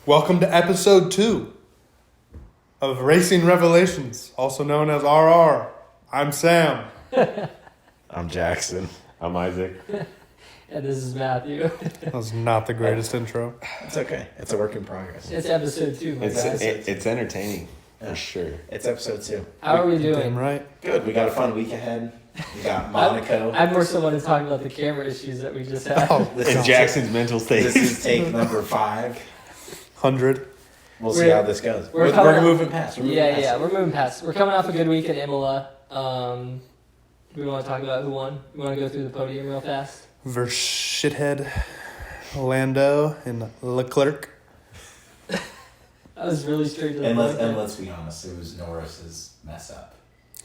Welcome to episode 2 of Racing Revelations, also known as RR. I'm Sam. I'm Jackson. I'm Isaac. And this is Matthew. That was not the greatest intro. It's okay. It's a work in progress. It's episode 2, my guys. It's entertaining, for sure. It's episode 2. How are we doing? Damn right. Good. We got a fun week ahead. We got Monaco. I more so want to talk about the camera issues that we just had. Oh, And Jackson's mental state. This is take number 5. 100. We'll see how this goes. We're We're moving past. We're moving past. We're coming off a good week at Imola. We want to talk about who won. We want to go through the podium real fast. Versus shithead Lando and Leclerc. That was really straight to the And point. let's be honest, it was Norris's mess up.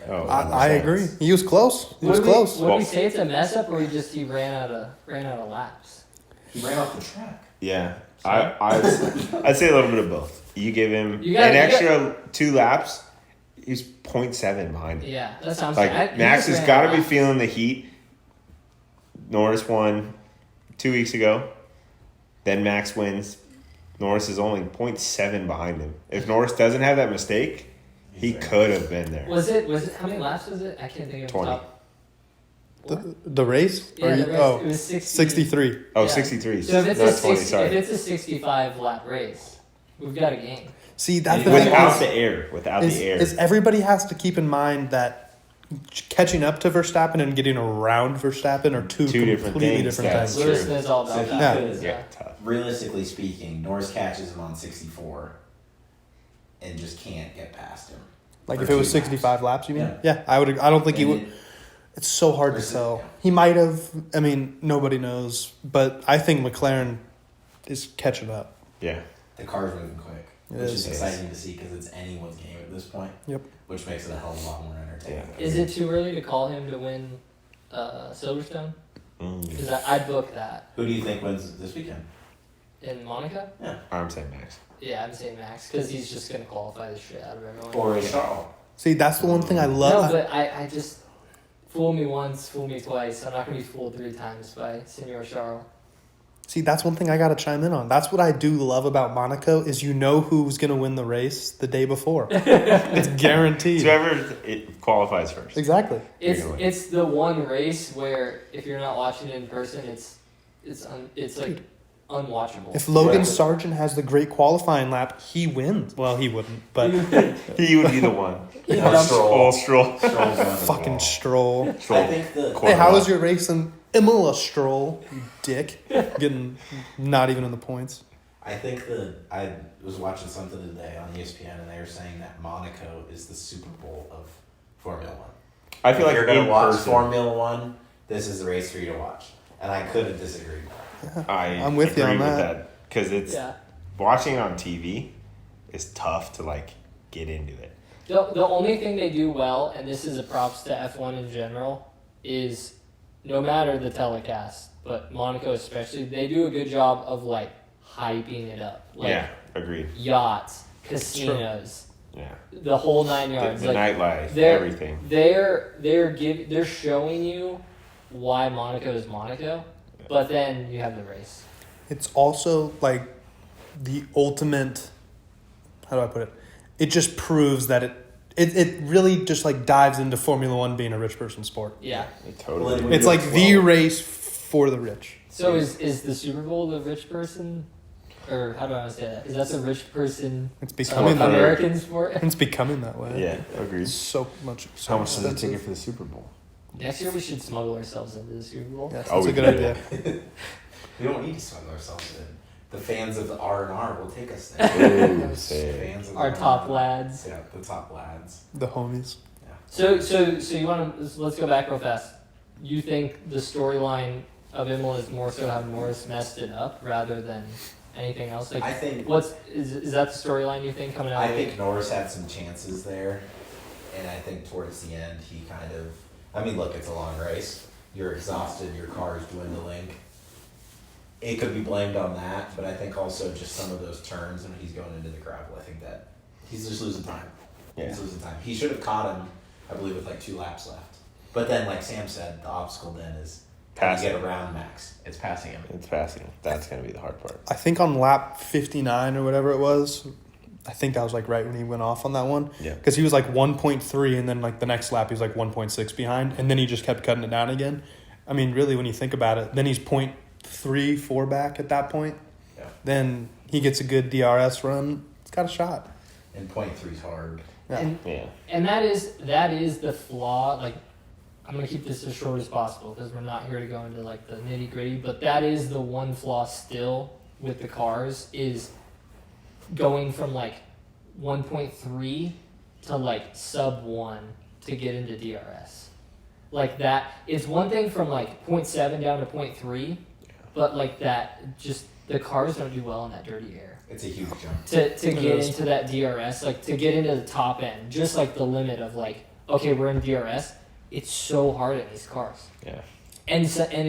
Oh, I agree. He was close. He was close. Would we say it's a mess up, or he ran out of laps? He ran off the track. Yeah. I'd say a little bit of both. You give him You got- an you extra 2 laps, he's 0.7 behind him. Yeah, that sounds Like, right. Max has got to be feeling the heat. Norris won 2 weeks ago. Then Max wins. Norris is only 0.7 behind him. If Norris doesn't have that mistake, he could have been there. Was it? How many laps was it? I can't think of 20. the top. The race? Yeah, the race. Oh, It was 60. 63. Oh, Yeah. 63. So if it's, Not a 20, 60, sorry. if it's a 65 lap race, we've got a game. See, that's the thing. Without the air. Without is, the air. is everybody has to keep in mind that catching up to Verstappen and getting around Verstappen are two different completely things. different Yeah, things. true. Lewis knows all about So that. he could- Yeah, tough. Realistically speaking, Norris catches him on 64 and just can't get past him. Like For if it was 2 laps. 65 laps, you mean? Yeah. Yeah, I would. I don't think he And would. it- It's so hard to Versus- tell. yeah. He might have. I mean, nobody knows. But I think McLaren is catching up. Yeah. The car's moving quick, It which is. is exciting to see because it's anyone's game at this point. Yep. Which makes it a hell of a lot more entertaining. Yeah. Is it too early to call him to win Silverstone? Because I'd book that Who do you think wins this weekend? in Monaco. Yeah. I'm saying Max. Yeah, I'm saying Max because he's just going to qualify the shit out of everyone. Or is Charles? See, that's the one thing I no, love. but I just fool me once, fool me twice. I'm not going to be fooled 3 times by Senor Charles. See, that's one thing I got to chime in on. That's what I do love about Monaco is you know who's going to win the race the day before. It's guaranteed. Whoever it qualifies first. Exactly. It's the one race where if you're not watching it in person, it's like unwatchable. If Logan Right. Sargent has the great qualifying lap, he wins. Well, he wouldn't, but He would be the one. Or Stroll. Stroll. Stroll's on the fucking ball. Stroll. I think the Hey, how was your race in Imola, Stroll? You dick. Getting not even in the points. I was watching something today on ESPN and they were saying that Monaco is the Super Bowl of Formula One. I feel like you're gonna in watch person, Formula One, this is the race for you to watch. And I couldn't disagree more. I'm with you on that. Because it's watching it on TV is tough to like get into it. The only thing they do well, and this is a props to F1 in general, is no matter the telecast, but Monaco especially, they do a good job of like hyping it up. Like Yeah, agreed. yachts, casinos, Yeah. the whole 9 yards. The like nightlife, they're- everything. they're showing you why Monaco is Monaco, but then you have the race. It's also like the ultimate. How do I put it? It just proves that it really just like dives into Formula One being a rich person sport. Yeah. It totally. Well, It's like the race for the rich. So is the Super Bowl the rich person, or how do I want to say that? Is that the rich person It's becoming that way. American sport? It's becoming that way. Yeah, agreed. It's so much. So How much is the expensive. ticket for the Super Bowl? Next year we should smuggle ourselves into the Super Bowl. Yes, Oh, that's a we good did. idea. We don't need to smuggle ourselves in. The fans of the R&R will take us there. Ooh, sick. Fans of the Our top R&R. lads. Yeah, the top lads. The homies. Yeah. So you want to let's go back real fast. You think the storyline of Imola is more so how Norris messed it up rather than anything else? Like I think is that the storyline you think coming out? I of the think Norris had some chances there, and I think towards the end he kind of. I mean, look, it's a long race. You're exhausted. Your car is dwindling. It could be blamed on that, but I think also just some of those turns when he's going into the gravel. I think that he's just losing time. Yeah. He's losing time. He should have caught him, I believe, with like 2 laps left. But then, like Sam said, the obstacle then is Passing. You get around Max. It's passing him. It's passing. That's going to be the hard part. I think on lap 59 or whatever it was, I think that was like right when he went off on that one. Yeah. Because he was like 1.3 and then like the next lap he was like 1.6 behind and then he just kept cutting it down again. I mean, really, when you think about it, then he's 0.3, 4 back at that point. Yeah. Then he gets a good DRS run. It's got a shot. And 0.3 is hard. Yeah. And that is the flaw. Like, I'm gonna keep this as short as possible because we're not here to go into like the nitty gritty. But that is the one flaw still with the cars is going from like 1.3 to like sub 1 to get into DRS. Like that, it's one thing from like 0.7 down to 0.3, but like that, just the cars don't do well in that dirty air. It's a huge jump. To get into that DRS, like to get into the top end, just like the limit of like, okay, we're in DRS, it's so hard in these cars. Yeah. And so, and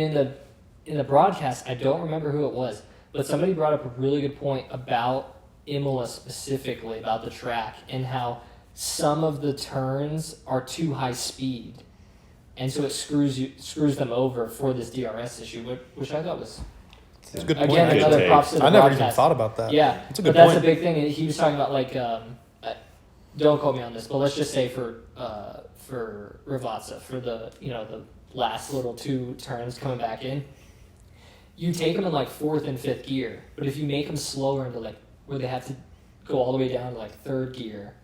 in the broadcast, I don't remember who it was, but somebody brought up a really good point about Imola specifically, about the track, and how some of the turns are too high speed. And so it screws them over for this DRS issue, which I thought was It's a good point. again another take. props to the I never broadcast. even thought about that. Yeah, It's a good but that's point. a big thing. And he was talking about like, don't quote me on this, but let's just say for Ravazza, for the the last little 2 turns coming back in, you take them in like 4th and 5th gear, but if you make them slower into like where they have to go all the way down to like 3rd gear,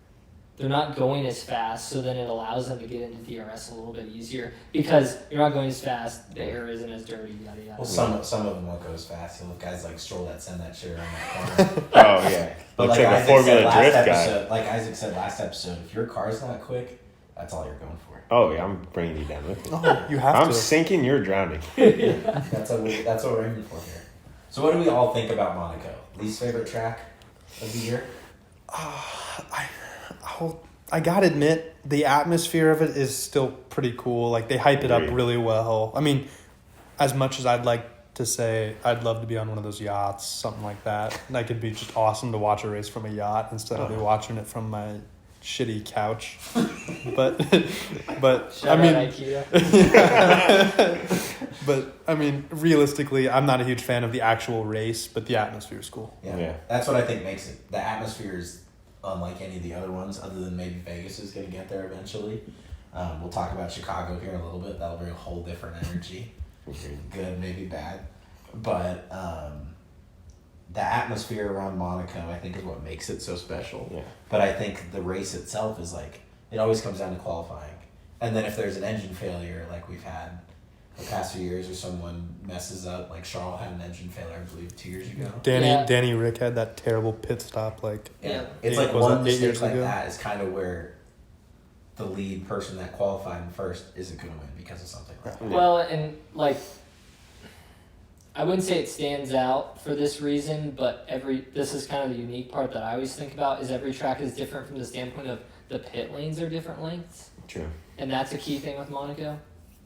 they're not going as fast, so then it allows them to get into DRS a little bit easier because you're not going as fast, the air isn't as dirty, yada yada. Well, some of them won't go as fast. You'll have guys like Stroll that send that shit around that corner. Oh, yeah. But Looks like like a Isaac Formula said last Drift episode, guy. like Isaac said last episode, if your car's not quick, that's all you're going for. Oh, yeah, I'm bringing you down with me. Oh, you have I'm to. sinking, you're drowning. That's what we're aiming for here. So what do we all think about Monaco? Least favorite track of the year? I gotta admit, the atmosphere of it is still pretty cool. Like, they hype it up Agreed. really well. I mean, as much as I'd like to say I'd love to be on one of those yachts, something like that. Like, it'd be just awesome to watch a race from a yacht instead of watching it from my shitty couch. But Shout I mean, out IKEA. but I mean, realistically, I'm not a huge fan of the actual race, but the atmosphere is cool. Yeah. That's what I think makes it. The atmosphere is unlike any of the other ones, other than maybe Vegas is going to get there eventually. We'll talk about Chicago here in a little bit. That'll bring a whole different energy. Good, maybe bad. But the atmosphere around Monaco, I think, is what makes it so special. Yeah. But I think the race itself is like, it always comes down to qualifying. And then if there's an engine failure, like we've had the past few years, or someone messes up, like Charles had an engine failure, I believe, 2 years ago. Danny Rick had that terrible pit stop. Like, Yeah. It's Eight- like was one it 8 mistake years like ago? that is kind of where the lead person that qualified in first isn't going to win because of something like that. Well, and like, I wouldn't say it stands out for this reason, but this is kind of the unique part that I always think about is every track is different from the standpoint of the pit lanes are different lengths, True. and that's a key thing with Monaco.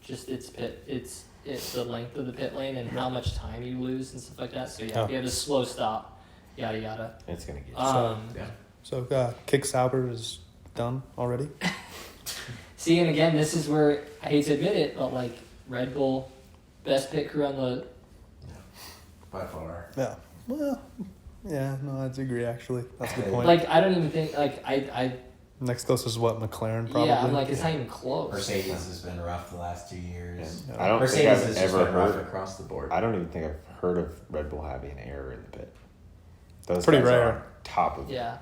Just it's the length of the pit lane and how much time you lose and stuff like that. So yeah, if you have a slow stop, yada yada. It's going to get Yeah. so Kick Sauber is done already. See, and again, this is where I hate to admit it, but like Red Bull, best pit crew on the. By far. Yeah. Well, yeah, no, I'd agree, actually. That's a good point. Like I don't even think like I Next closest is what, McLaren, probably? yeah, I'm like it's not even close. Mercedes has been rough the last 2 years. I don't Mercedes think has I've just ever been rough heard. across the board. I don't even think I've heard of Red Bull having an error in the pit. Those Pretty guys are rare. on top of it. Yeah.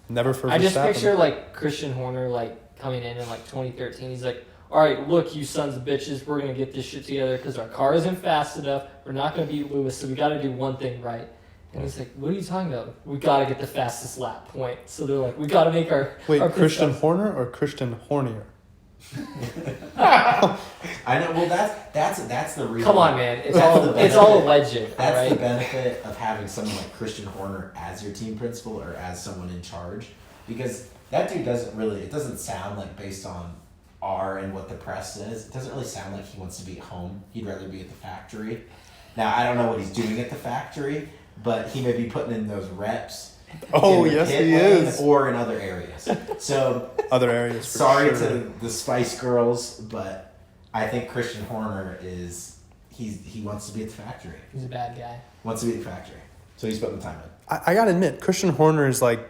Never for I just Verstappen. picture like Christian Horner like coming in like 2013. He's like, all right, look, you sons of bitches, we're gonna get this shit together because our car isn't fast enough. We're not gonna beat Lewis, so we got to do one thing right. And he's like, what are you talking about? We got to get the fastest lap point. So they're like, we got to make our Wait, our Christian pit stops. Horner or Christian Hornier? I know. Well, that's the reason. Come on, man, it's That's all the it's all benefit. alleged, That's all the right? benefit of having someone like Christian Horner as your team principal or as someone in charge, because that dude doesn't really. It doesn't sound like based on R and what the press says. It doesn't really sound like he wants to be at home. He'd rather be at the factory. Now I don't know what he's doing at the factory, but he may be putting in those reps. Oh, in the yes, pit he lane is. or in other areas. So Other areas, for sorry sure. to the Spice Girls, but I think Christian Horner is he wants to be at the factory. He's a bad guy. Wants to be at the factory. So he's putting the time in. I gotta admit, Christian Horner is like,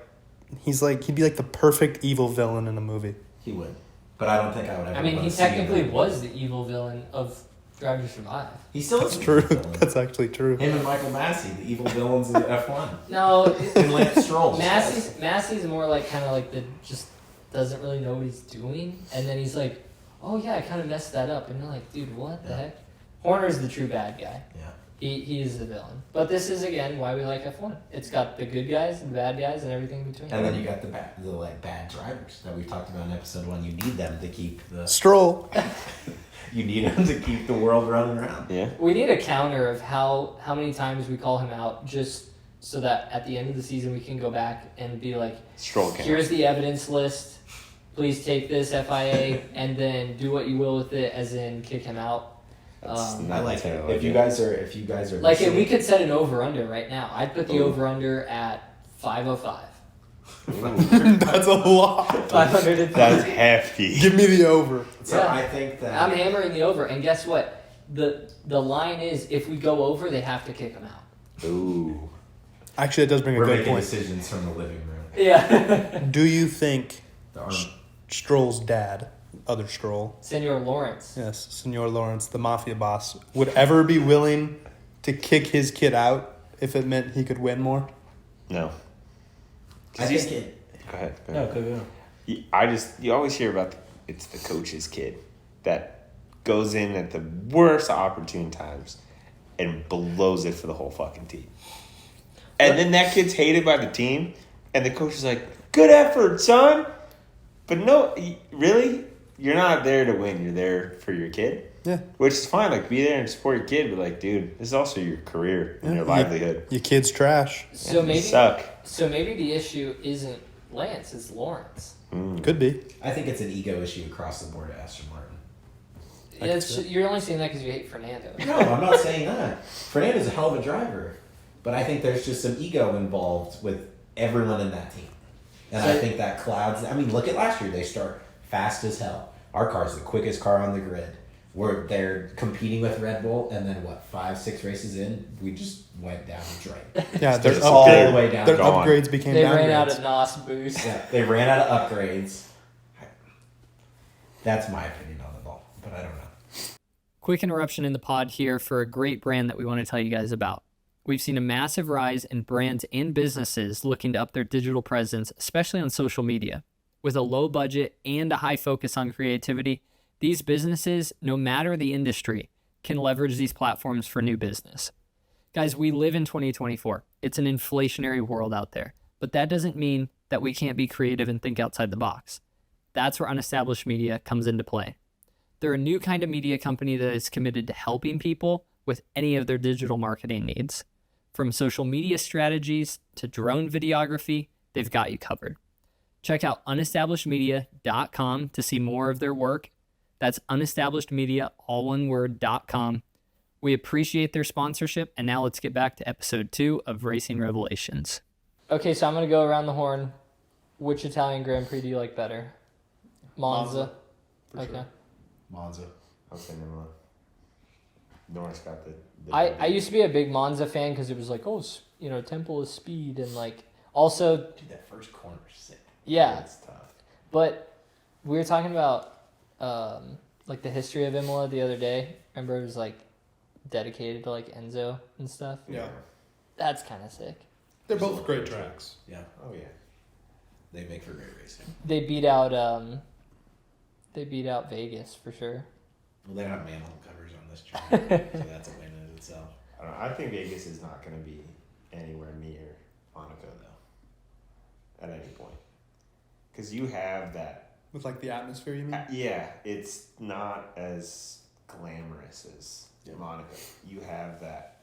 he'd be like the perfect evil villain in a movie. He would. But I don't think I would ever I mean, want he to see him technically in a was movie. the evil villain of Drive to Survive. He still That's is the true. evil villain. That's actually true. Him and Michael Massey, the evil villains of F1. No, And Lance Stroll. Massey's more like kind of like the just doesn't really know what he's doing, and then he's like, "Oh yeah, I kind of messed that up," and you're like, "Dude, what the heck?" Horner's the true bad guy. Yeah. He is the villain. But this is again why we like F1. It's got the good guys, the bad guys, and everything in between. And then you got the bad drivers that we talked about in episode 1. You need them to keep the Stroll. you need them to keep the world running around. Yeah. We need a counter of how many times we call him out, just so that at the end of the season we can go back and be like, Stroll count. here's the evidence list. Please take this FIA and then do what you will with it, as in kick him out. That's I not like it. terrible. If you guys are Like, if listening- we could set an over-under right now, I'd put the Ooh. over-under at 505. That's a lot. 500. That's hefty. Give me the over. So Yeah. I think that I'm hammering the over, and guess what? The line is, if we go over, they have to kick him out. Ooh. Actually, it does bring a we're good making point. decisions from the living room. Yeah. Do you think The arm. Stroll's dad, other Stroll, Senor Lawrence. yes, Senor Lawrence, the mafia boss, would ever be willing to kick his kid out if it meant he could win more? No. I think it. Go ahead. Go No, ahead. go. You always hear about it's the coach's kid that goes in at the worst opportune times and blows it for the whole fucking team. And then that kid's hated by the team, and the coach is like, "Good effort, son." But no, really, you're not there to win. You're there for your kid. Yeah. Which is fine. Like, be there and support your kid, but like, dude, this is also your career and your Yeah. livelihood. Your kid's trash. So You maybe suck. the issue isn't Lance, it's Lawrence. Could be. I think it's an ego issue across the board at Aston Martin. You're only saying that because you hate Fernando. No, I'm not saying that. Fernando's a hell of a driver, but I think there's just some ego involved with everyone in that team, and I think that clouds. I mean, look at last year; they start fast as hell. Our car's the quickest car on the grid. They're competing with Red Bull, and then 5-6 races in, we just went down the drain. Yeah, their Just all upgrade- the way down. Their Gone. upgrades became They downgrades. ran out of NOS boost. Yeah, they ran out of upgrades. That's my opinion on it all, but I don't know. Quick interruption in the pod here for a great brand that we want to tell you guys about. We've seen a massive rise in brands and businesses looking to up their digital presence, especially on social media. With a low budget and a high focus on creativity, these businesses, no matter the industry, can leverage these platforms for new business. Guys, we live in 2024. It's an inflationary world out there, but that doesn't mean that we can't be creative and think outside the box. That's where Unestablished Media comes into play. They're a new kind of media company that is committed to helping people with any of their digital marketing needs. From social media strategies to drone videography, they've got you covered. Check out unestablishedmedia.com to see more of their work. That's unestablishedmedia, all one word.com. We appreciate their sponsorship, and now let's get back to episode 2 of Racing Revelations. Okay, so I'm going to go around the horn. Which Italian Grand Prix do you like better? Monza. For Okay. sure. Monza. I was saying Imola. Norris got the I used to be a big Monza fan because it was like, Temple is speed, and like, also, Dude, that first corner is sick. yeah. That's tough. But we were talking about like the history of Imola the other day. Remember, it was like dedicated to like Enzo and stuff. Yeah. That's kind of sick. They're both great tracks. Yeah. Oh yeah. They make for great racing. They beat out Vegas for sure. Well, they don't have manhole covers on this track, so that's a win in itself. I don't know. I think Vegas is not going to be anywhere near Monaco though. At any point, because you have that. With like the atmosphere, you mean? Yeah, it's not as glamorous as Monaco. You have that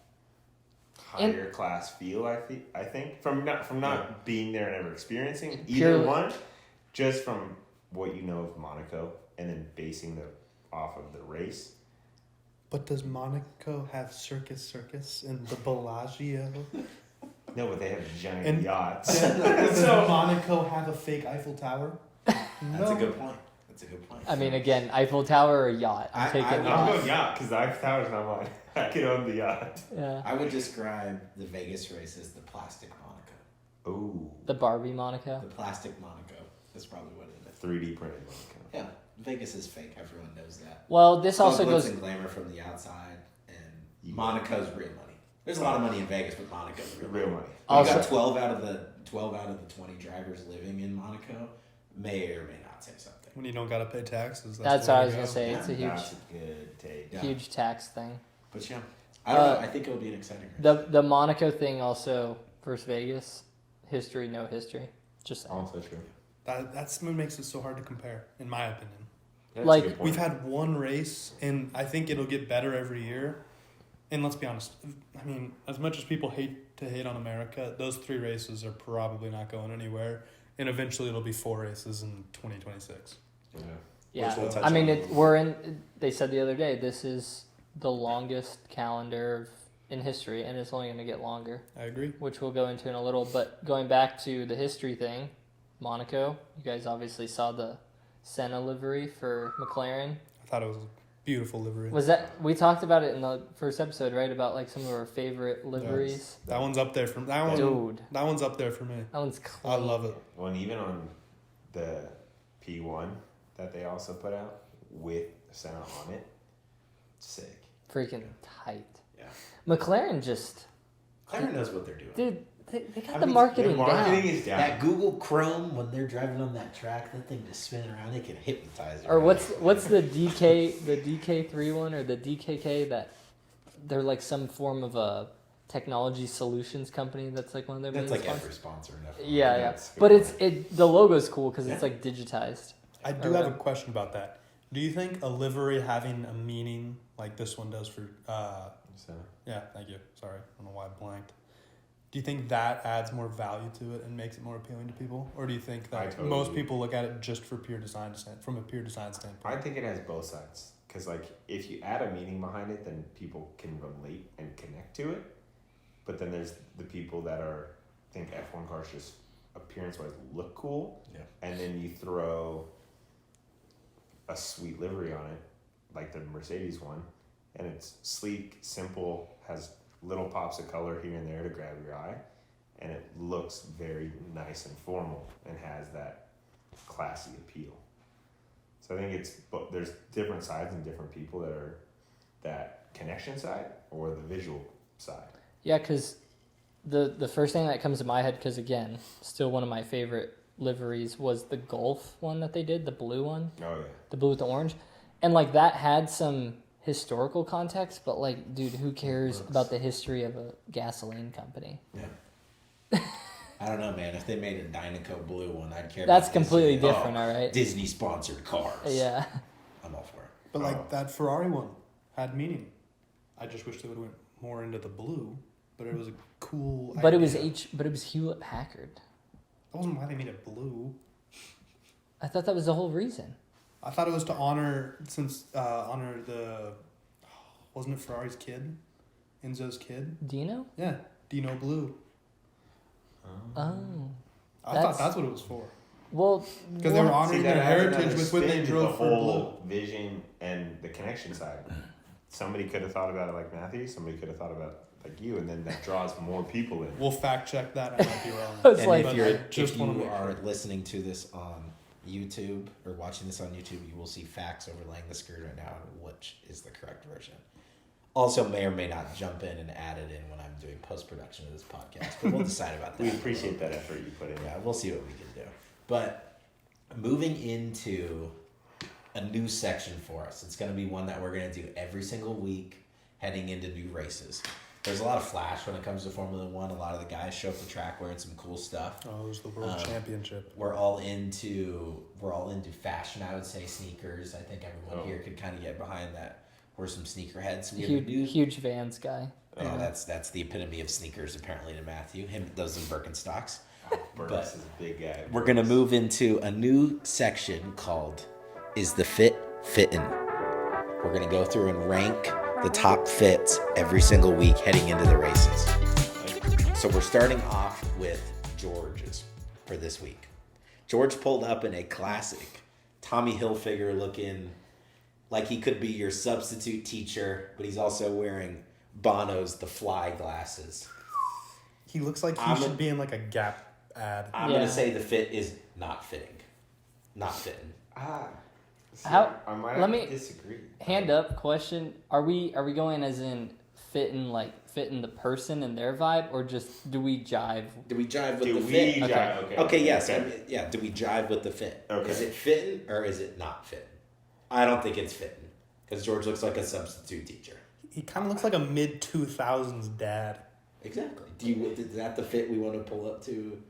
higher class feel. I think from not being there and ever experiencing either Purely- one, just from what you know of Monaco, and then basing off of the race. But does Monaco have Circus in the Bellagio? No, but they have giant And- yachts. Does Monaco have a fake Eiffel Tower? That's a good point. That's a good point. I mean, again, Eiffel Tower or yacht? I'm I- taking I'm yacht. going yacht because the Eiffel Tower's not mine. I could own the yacht. Yeah. I would describe the Vegas race as the plastic Monaco. Ooh. The Barbie Monaco. The plastic Monaco. That's probably what it is. 3D printed Monaco. Yeah, Vegas is fake. Everyone knows that. Well, this It's all also glitz goes. and glamour from the outside, and Monaco's real money. There's a lot of money in Vegas, but Monaco's real money. You got 12 out of the 20 drivers living in Monaco may or may not say something. When you don't gotta pay taxes, That's the what way I was to gonna go. say. It's a huge, That's a good take. Yeah. huge tax thing. But yeah, I don't know. I think it'll be an exciting race. The Monaco thing also versus Vegas, history, no history. Just saying. Also true. That's what makes it so hard to compare, in my opinion. That's Like, a good point. We've had one race, and I think it'll get better every year. And let's be honest, I mean, as much as people hate on America, those 3 races are probably not going anywhere. And eventually it'll be 4 races in 2026. Yeah. Yeah, Which we'll touch I mean, on. They said the other day this is the longest calendar in history, and it's only going to get longer, I agree. which we'll go into in a little. But going back to the history thing, Monaco, you guys obviously saw the Senna livery for McLaren. I thought it was a beautiful livery. Was that we talked about it in the first episode, right? About like some of our favorite liveries. Yes. That one's up there for that one. Dude, That one's up there for me. that one's clean. I love it. Well, and even on the P1 that they also put out with Senna on it, sick. Freaking tight. Yeah. McLaren just, McLaren knows what they're doing. dude, they got I the mean, marketing, Their marketing down. is down. That Google Chrome, when they're driving on that track, that thing just spinning around, they can hypnotize you. Or what's the DK3 one or the DKK that they're like some form of a technology solutions company that's like one of their That's main like sponsors. every sponsor in F1. Yeah, That's but good. the logo's cool because it's Yeah. like digitized. I do have a question about that. Do you think a livery having a meaning like this one does for So, yeah, thank you. Sorry, I don't know why I blanked. Do you think that adds more value to it and makes it more appealing to people, or do you think I that totally- most people look at it just for pure design from a pure design standpoint? I think it has both sides. Because, like, if you add a meaning behind it, then people can relate and connect to it. But then there's the people that think F1 cars just appearance-wise look cool. Yeah. And then you throw a sweet livery on it, like the Mercedes one, and it's sleek, simple, has little pops of color here and there to grab your eye, and it looks very nice and formal and has that classy appeal. So I think there's different sides and different people that are that connection side or the visual side. Yeah, because the first thing that comes to my head, because again, still one of my favorite liveries was the Golf one that they did, the blue one, Oh yeah. the blue with the orange, and like that had some historical context, but like, dude, who cares about the history of a gasoline company? Yeah. I don't know, man. If they made a Dynaco blue one, I'd care. That's about completely Disney. different, all right? Disney sponsored cars. Yeah. I'm all for it. But like that Ferrari one had meaning. I just wish they would have went more into the blue, but it was a cool. But it idea. was Hewlett Packard. That wasn't why they made it blue. I thought that was the whole reason. I thought it was to honor the wasn't it Ferrari's kid, Enzo's kid? Dino? Yeah, Dino Blue. Oh. I That's- thought that's what it was for. Well, Because they were what- honoring their adds heritage another with what they spin to drove the for blue. whole vision and the connection side. Somebody could have thought about it like Matthew. Somebody could have thought about it like you, and then that draws more people in. We'll fact check that. I might be wrong. It's And like- if, But you're, I just if wanna you make are sure. listening to this on YouTube or watching this on YouTube, you will see facts overlaying the screen right now, which is the correct version. Also, may or may not jump in and add it in when I'm doing post-production of this podcast, but we'll decide about that. We appreciate that effort you put in. Yeah, we'll see what we can do. But moving into a new section for us, it's going to be one that we're going to do every single week heading into new races. There's a lot of flash when it comes to Formula One. A lot of the guys show up the track wearing some cool stuff. Oh, it was the World Championship. We're all into fashion, I would say, sneakers. I think everyone Oh. here could kind of get behind that. We're some sneakerheads. We have a new, huge Vans guy. oh, that's the epitome of sneakers apparently to Matthew. Him those in Birkenstocks. Burris is a big guy. We're gonna move into a new section called "Is the Fit Fittin'?" We're gonna go through and rank the top fits every single week heading into the races. So we're starting off with George's for this week. George pulled up in a classic Tommy Hilfiger looking like he could be your substitute teacher, but he's also wearing Bono's The Fly glasses. He looks like he I'm should a- be in like a Gap ad. I'm Yeah. gonna say the fit is not fitting. Not fitting. How- I might let have me- to disagree. Hand up question. Are we going as in fitting the person and their vibe, or just do we jive? Do we jive with Do the we fit? jive? Okay. Okay, yes. Okay. I mean, yeah, do we jive with the fit? Okay. Is it fitting or is it not fitting? I don't think it's fitting because George looks like a substitute teacher. He kind of looks like a mid 2000s dad. Exactly. Is that the fit we want to pull up to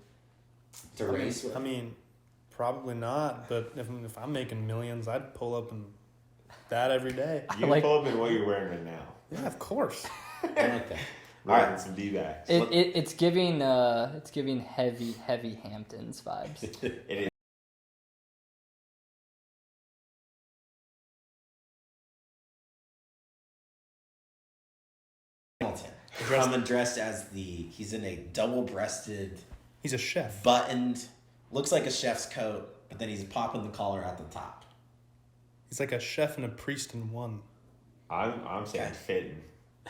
race with? I mean, probably not. But if I'm making millions, I'd pull up in that every day. You like- pull up in what you're wearing right now. Yeah, of course. I like that. Riding some D-backs. It's giving heavy Hamptons vibes. It is. Hamilton. Coming dressed as he's in a double-breasted, He's a chef. buttoned, looks like a chef's coat, but then he's popping the collar at the top. He's like a chef and a priest in one. I'm saying Okay. fitting.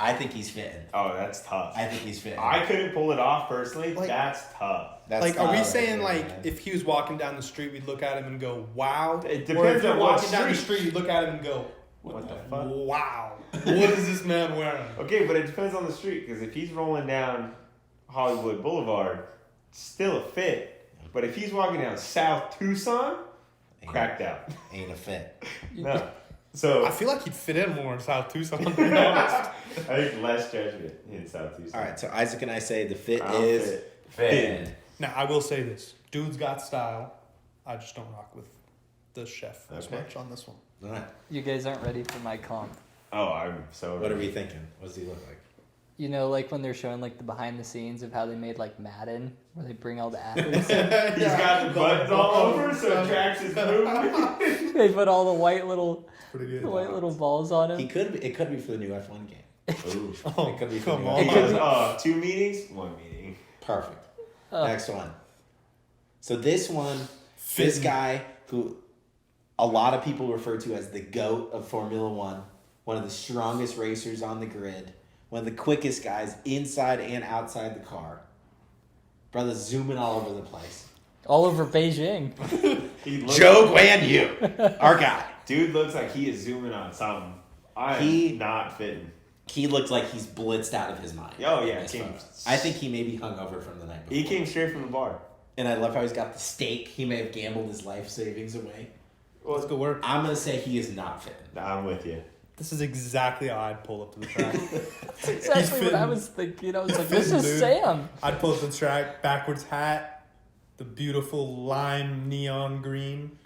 I think he's fitting. Oh, that's tough. I think he's fitting. I couldn't pull it off personally. Like- That's tough. That's like, are we not saying right, like man. if he was walking down the street, we'd look at him and go, "Wow"? It or if depends you're on what walking down the street. street, you look at him and go, What the fuck? "Wow, what is this man wearing?" Okay, but it depends on the street because if he's rolling down Hollywood Boulevard, still a fit. But if he's walking down South Tucson, cracked out. Ain't a fit. No. So I feel like he'd fit in more in South Tucson. To be honest. I think less judgment in South Tucson. All right, so Isaac and I say the fit I'm is fitting. Now I will say this: dude's got style. I just don't rock with the chef as Okay. much on this one. All right. You guys aren't ready for my comp. Oh, I'm so. What are we thinking? What does he look like? You know, like when they're showing like the behind the scenes of how they made like Madden, where they bring all the athletes. He's got the buttons all over, so it tracks his movement. They put all the white little Pretty good. balls on He him. could be. It could be for the new F1 game. Ooh. Oh, It could be for come the on. new It could F1 be- 2 meetings, 1 meeting. Perfect. Oh. Next one. So this one, this Fitting. guy who a lot of people refer to as the GOAT of Formula One, one of the strongest racers on the grid, one of the quickest guys inside and outside the car. Brother zooming all over the place. All over Beijing. He looks, Joe Guan Yu, our guy. Dude looks like he is zooming on something. I'm He- not fitting. He looks like he's blitzed out of his mind. Oh, yeah, in this came- photo. I think he may be hungover from the night before. He came straight from the bar. And I love how he's got the steak. He may have gambled his life savings away. Let's go work. I'm gonna say he is not fit. I'm with you. This is exactly how I'd pull up to the track. That's exactly what I fitting. was thinking. I was like, this is Dude. Sam. I'd pull up to the track, backwards hat, the beautiful lime neon green,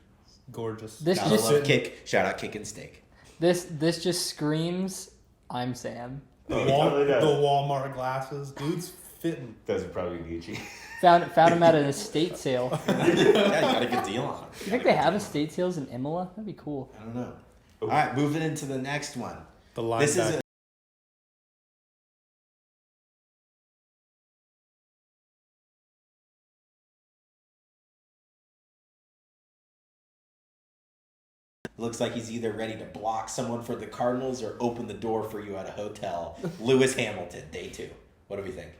gorgeous. This Gotta just love kick. Shout out kick and steak. this just screams, I'm Sam. the, He totally does. the Walmart glasses, dude's fitting. Those are probably Gucci. Found him at an estate sale. Yeah, you got a good deal on him. You think they have estate sales in Imola? That'd be cool. I don't know. All right, moving into the next one. The line This is back. a, looks like he's either ready to block someone for the Cardinals or open the door for you at a hotel. Lewis Hamilton, day 2. What do we think?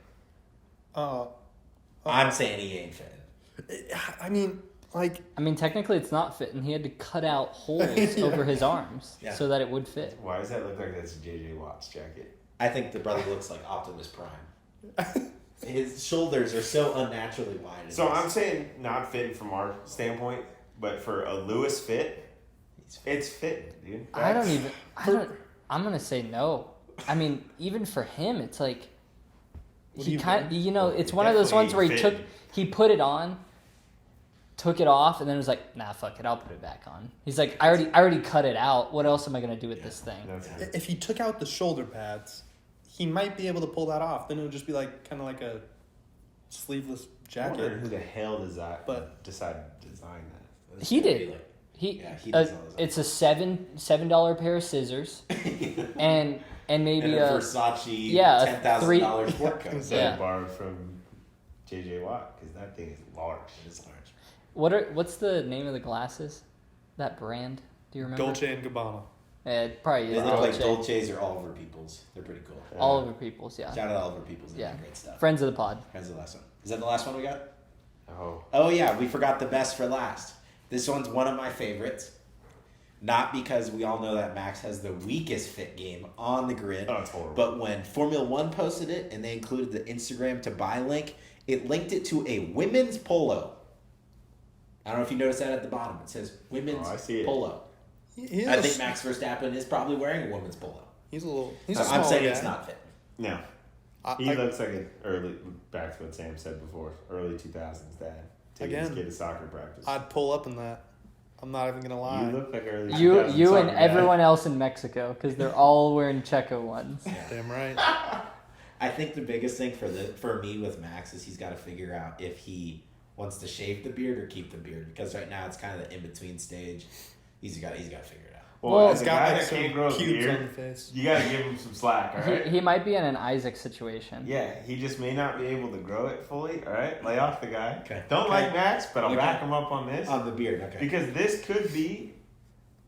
I'm saying he ain't fitting. I mean, like, I mean, technically it's not fitting. He had to cut out holes over his arms Yeah. so that it would fit. Why does that look like that's a JJ Watt's jacket? I think the brother looks like Optimus Prime. His shoulders are so unnaturally wide. So I'm saying not fitting from our standpoint, but for a Lewis fit, it's fitting, dude. I'm gonna say no. I mean, even for him, it's like What do he you kind mean? you know, it's one of those ones where Definitely he put it on, took it off, and then was like, nah, fuck it, I'll put it back on. He's like, I already cut it out. What else am I gonna do with this thing? That's if he took out the shoulder pads, he might be able to pull that off. Then it would just be like kind of like a sleeveless I wonder jacket. who the hell decided But- to design that. He did. He does all his own. it's a $7 pair of scissors, and maybe and a a Versace yeah, $10,000 sport coat. Instead Yeah. of borrowed from JJ Watt, because that thing is large. It's large. what's the name of the glasses? That brand? Do you remember? Dolce and Gabbana. Yeah, it probably They is look like Dolce. Dolces or Oliver Peoples. They're pretty cool. Oliver Peoples, yeah. Shout out Oliver Peoples. They Yeah. do great stuff. Friends of the pod. That's the last one. Is that the last one we got? Oh. Oh yeah, we forgot the best for last. This one's one of my favorites. Not because we all know that Max has the weakest fit game on the grid. Oh, it's horrible. But when Formula One posted it and they included the Instagram to buy link, it linked it to a women's polo. I don't know if you noticed that at the bottom. It says women's I see it. polo. He I is think Max Verstappen is probably wearing a women's polo. he's a little. He's So a I'm small saying guy. it's not fit. No. I- He I- looks like an early, back to what Sam said before, early 2000s dad. Taking his Again, kid to soccer practice. I'd pull up in that. I'm not even gonna lie. You look like early You 2000s and soccer dad. everyone else in Mexico, because they're all wearing Checo ones. Damn right. I think the biggest thing for me with Max is he's got to figure out if he wants to shave the beard or keep the beard, because right now it's kind of the in between stage. He's got to figure it out. Well, as He's a got guy like that can't some grow a cubes on beard, the face. you gotta give him some slack, alright? He might be in an Isaac situation. Yeah, he just may not be able to grow it fully, alright? Lay off the guy. Okay. Don't Okay. like Max, but I'll Okay. back him up on this. On the beard, okay. Because this could be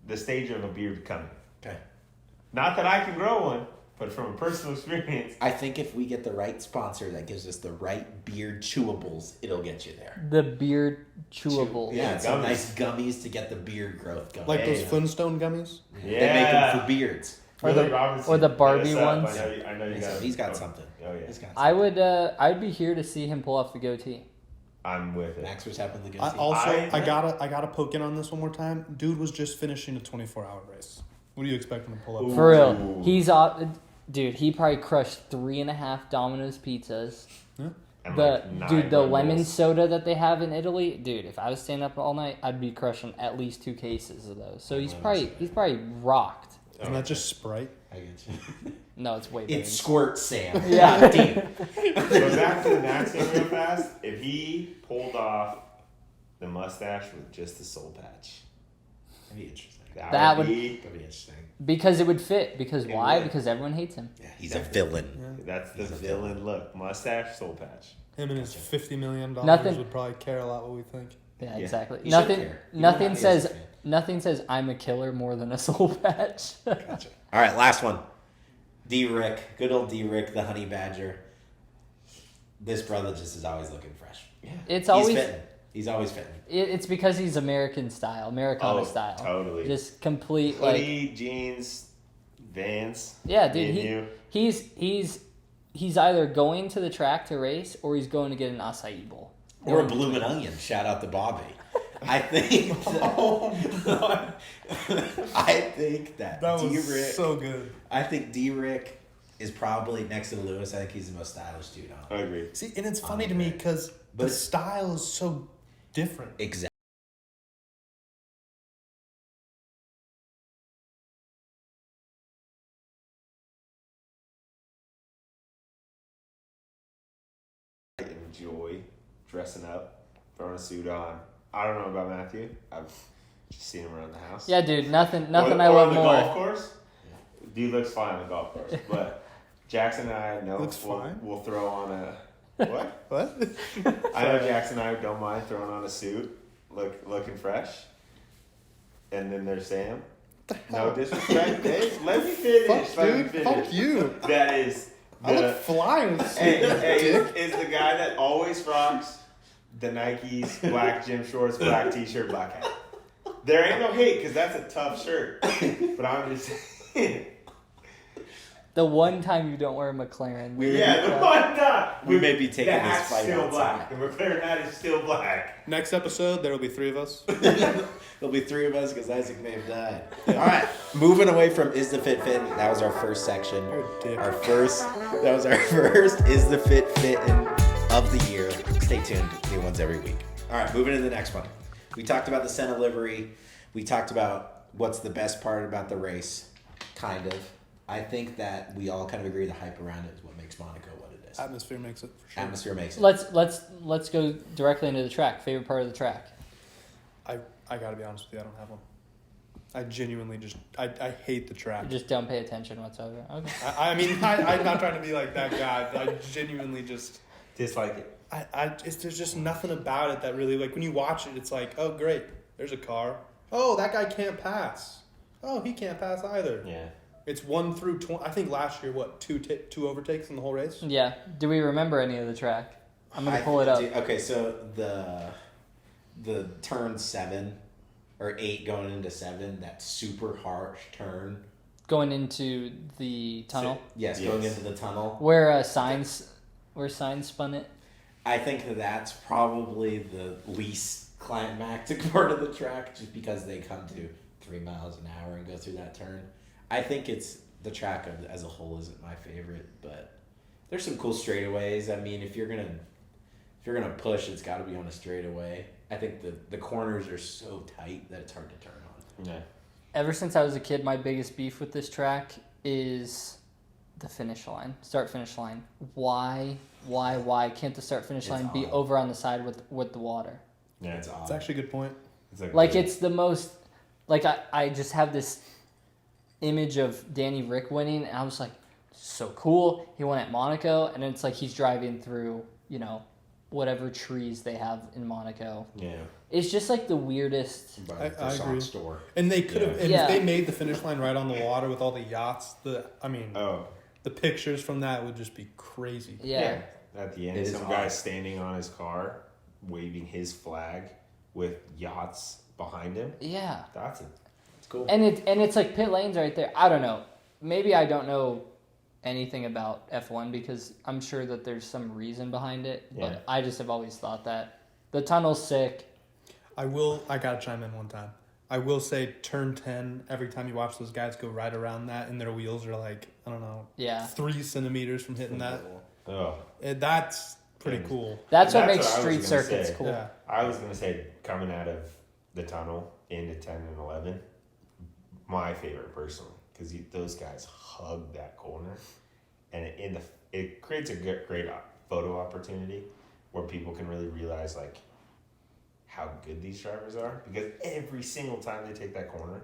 the stage of a beard coming. Okay. Not that I can grow one, but from a personal experience. I think if we get the right sponsor that gives us the right beard chewables, it'll get you there. The beard chewable. Yeah, some gummies. nice gummies to get the beard growth going. Like those Yeah. Flintstone gummies. Yeah. They make them for beards. Or the- Willie Robinson, or the hit Barbie us up. ones. I know you got He's got something. Oh, yeah. He's got I something. would. I'd be here to see him pull off the goatee. I'm with it. Max Verstappen the good I team. also I- I gotta poke in on this one more time. Dude was just finishing a 24-hour race. What do you expect him to pull up? Ooh. For real, he's off. Dude, he probably crushed 3.5 Domino's pizzas. And The like 9 dude, the Red lemon Bulls. soda that they have in Italy, dude. If I was staying up all night, I'd be crushing at least 2 cases of those. So he's probably rocked. Isn't that just Sprite? I get you. No, it's way bigger. It's Squirt Sam. Yeah. Deep. So back to the Max thing real fast. If he pulled off the mustache with just the soul patch, That'd be interesting. That would- be. That'd be interesting. Because it would fit. Because It why? would. Because everyone hates him. Yeah, he's a villain. That's the He's a villain look. Mustache, soul patch. Him and his $50 million Nothing- would probably care a lot what we think. Yeah, Yeah. exactly. He should Nothing. care. He Nothing might be says. a fan. Nothing says I'm a killer more than a soul patch. Gotcha. All right, last one. D-Rick. Good old D-Rick, the honey badger. This brother just is always looking fresh. Yeah. It's He's always. fitting. He's always fitting. It's because he's American style, Americana Oh, style. totally. Just complete like. Hoodie, jeans, Vans. Yeah, me dude. and He's either going to the track to race or he's going to get an acai bowl. Or a bloomin' onion. Shout out to Bobby. I think. I think that That was D-Rick. so good. I think D-Rick is probably next to Lewis. I think he's the most stylish dude on. I agree. See, and it's funny to me because But- the style is so different. Exactly. I enjoy dressing up, throwing a suit on. I don't know about Matthew. I've just seen him around the house. Yeah, dude. Nothing Or I love the more. golf course. Dude looks fine on the golf course, but Jackson and I know Looks fine? we'll throw on a what? What? I know Jackson and I don't mind throwing on a suit, looking fresh. And then there's Sam. No disrespect, Dave. Let me finish. Fuck, Let me dude. finish. Fuck you. That is I look the flying. hey, is the guy that always rocks the Nikes, black gym shorts, black t-shirt, black hat. There ain't no hate because that's a tough shirt. But I'm just saying. The one time you don't wear a McLaren. Yeah, the one time. We may be taking the this hat's fight still outside. black. The McLaren hat is still black. Next episode, there will be 3 of us. There'll be 3 of us because Isaac may have died. All right, moving away from Is the Fit Fit. That was our first section. You're a dick. That was our first Is the Fit Fittin' of the year. Stay tuned. New ones every week. All right, moving to the next one. We talked about the Senna livery. We talked about what's the best part about the race, kind of. I think that we all kind of agree the hype around it is what makes Monaco what it is. Atmosphere makes it for sure. Atmosphere makes it. Let's go directly into the track. Favorite part of the track. I gotta be honest with you, I don't have one. I genuinely just I hate the track. You just don't pay attention whatsoever. Okay. I mean I'm not trying to be like that guy. But I genuinely just Dislike it. there's just nothing about it that really, like, when you watch it, it's like, oh great, there's a car. Oh, that guy can't pass. oh, he can't pass either. Yeah. It's 1 through 20. I think last year, two overtakes in the whole race? Yeah. Do we remember any of the track? I'm gonna pull it up. Okay, so the turn 7 or 8 going into 7, that super harsh turn. Going into the tunnel. Yes, going into the tunnel. Where Signs spun it. I think that's probably the least climactic part of the track, just because they come to 3 miles an hour and go through that turn. I think it's the track as a whole isn't my favorite, but there's some cool straightaways. I mean, if you're gonna push, it's got to be on a straightaway. I think the corners are so tight that it's hard to turn on. Yeah. Ever since I was a kid, my biggest beef with this track is the finish line, start-finish line. Why can't the start-finish line be over on the side with the water? Yeah. It's odd. It's actually a good point. It's the most, I just have this image of Danny Rick winning, and I was like, so cool. He won at Monaco, and it's like he's driving through, whatever trees they have in Monaco. Yeah. It's just like the weirdest. I agree. Store. And they could have, Yeah. if they made the finish line right on the water with all the yachts, the pictures from that would just be crazy. Yeah. At the end, It is some odd. guy standing on his car, waving his flag with yachts behind him. Yeah. It's cool. And it's like pit lanes right there. I don't know. Maybe I don't know anything about F1 because I'm sure that there's some reason behind it. Yeah. But I just have always thought that the tunnel's sick. I gotta chime in one time. I will say turn 10, every time you watch those guys go right around that and their wheels are like, I don't know, Yeah. 3 centimeters from hitting that. Oh. That's pretty cool. That's what That's makes what I was street gonna circuits say. cool. Yeah. I was going to say, coming out of the tunnel into 10 and 11, my favorite personally, because those guys hug that corner. And it creates a great photo opportunity where people can really realize, like, how good these drivers are. Because every single time they take that corner,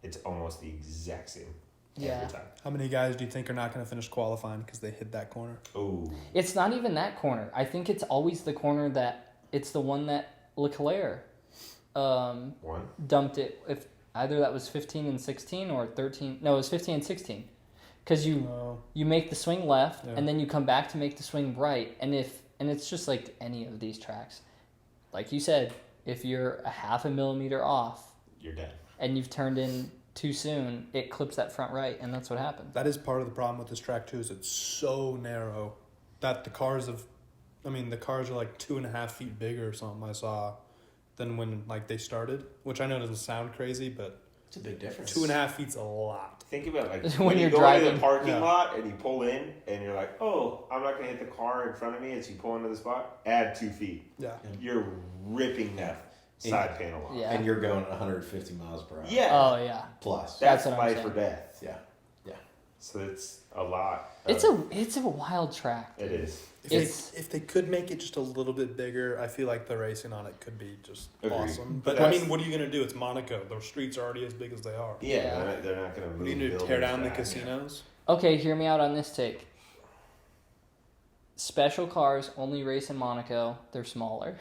it's almost the exact same Yeah. every time. How many guys do you think are not going to finish qualifying because they hit that corner? Oh. It's not even that corner. I think it's always the corner it's the one that Leclerc One? dumped it. If either that was 15 and 16 or 13. No, it was 15 and 16. Because you make the swing left Yeah. and then you come back to make the swing right. And it's just like any of these tracks. Like you said, if you're a half a millimeter off You're dead. and you've turned in too soon, it clips that front right, and that's what happened. That is part of the problem with this track too, is it's so narrow that the cars are like 2.5 feet bigger or something I saw than when they started, which I know doesn't sound crazy, but It's a big difference. 2.5 feet's a lot. Think about When you you're go into driving. the parking Yeah. lot and you pull in and you're like, oh, I'm not gonna hit the car in front of me as you pull into the spot. Add 2 feet. Yeah. You're ripping that side panel off. Yeah. And you're going 150 miles per hour. Yeah. Oh yeah. Plus. That's That's what I'm life or saying. death. Yeah. So it's a lot. It's a wild track. It is. If they could make it just a little bit bigger, I feel like the racing on it could be just Agreed. awesome. But But I that's- mean, what are you gonna do? It's Monaco. Those streets are already as big as they are. Yeah, Yeah. they're not gonna move. What are you gonna do? buildings Tear down the back. casinos? Okay, hear me out on this take. Special cars only race in Monaco. They're smaller.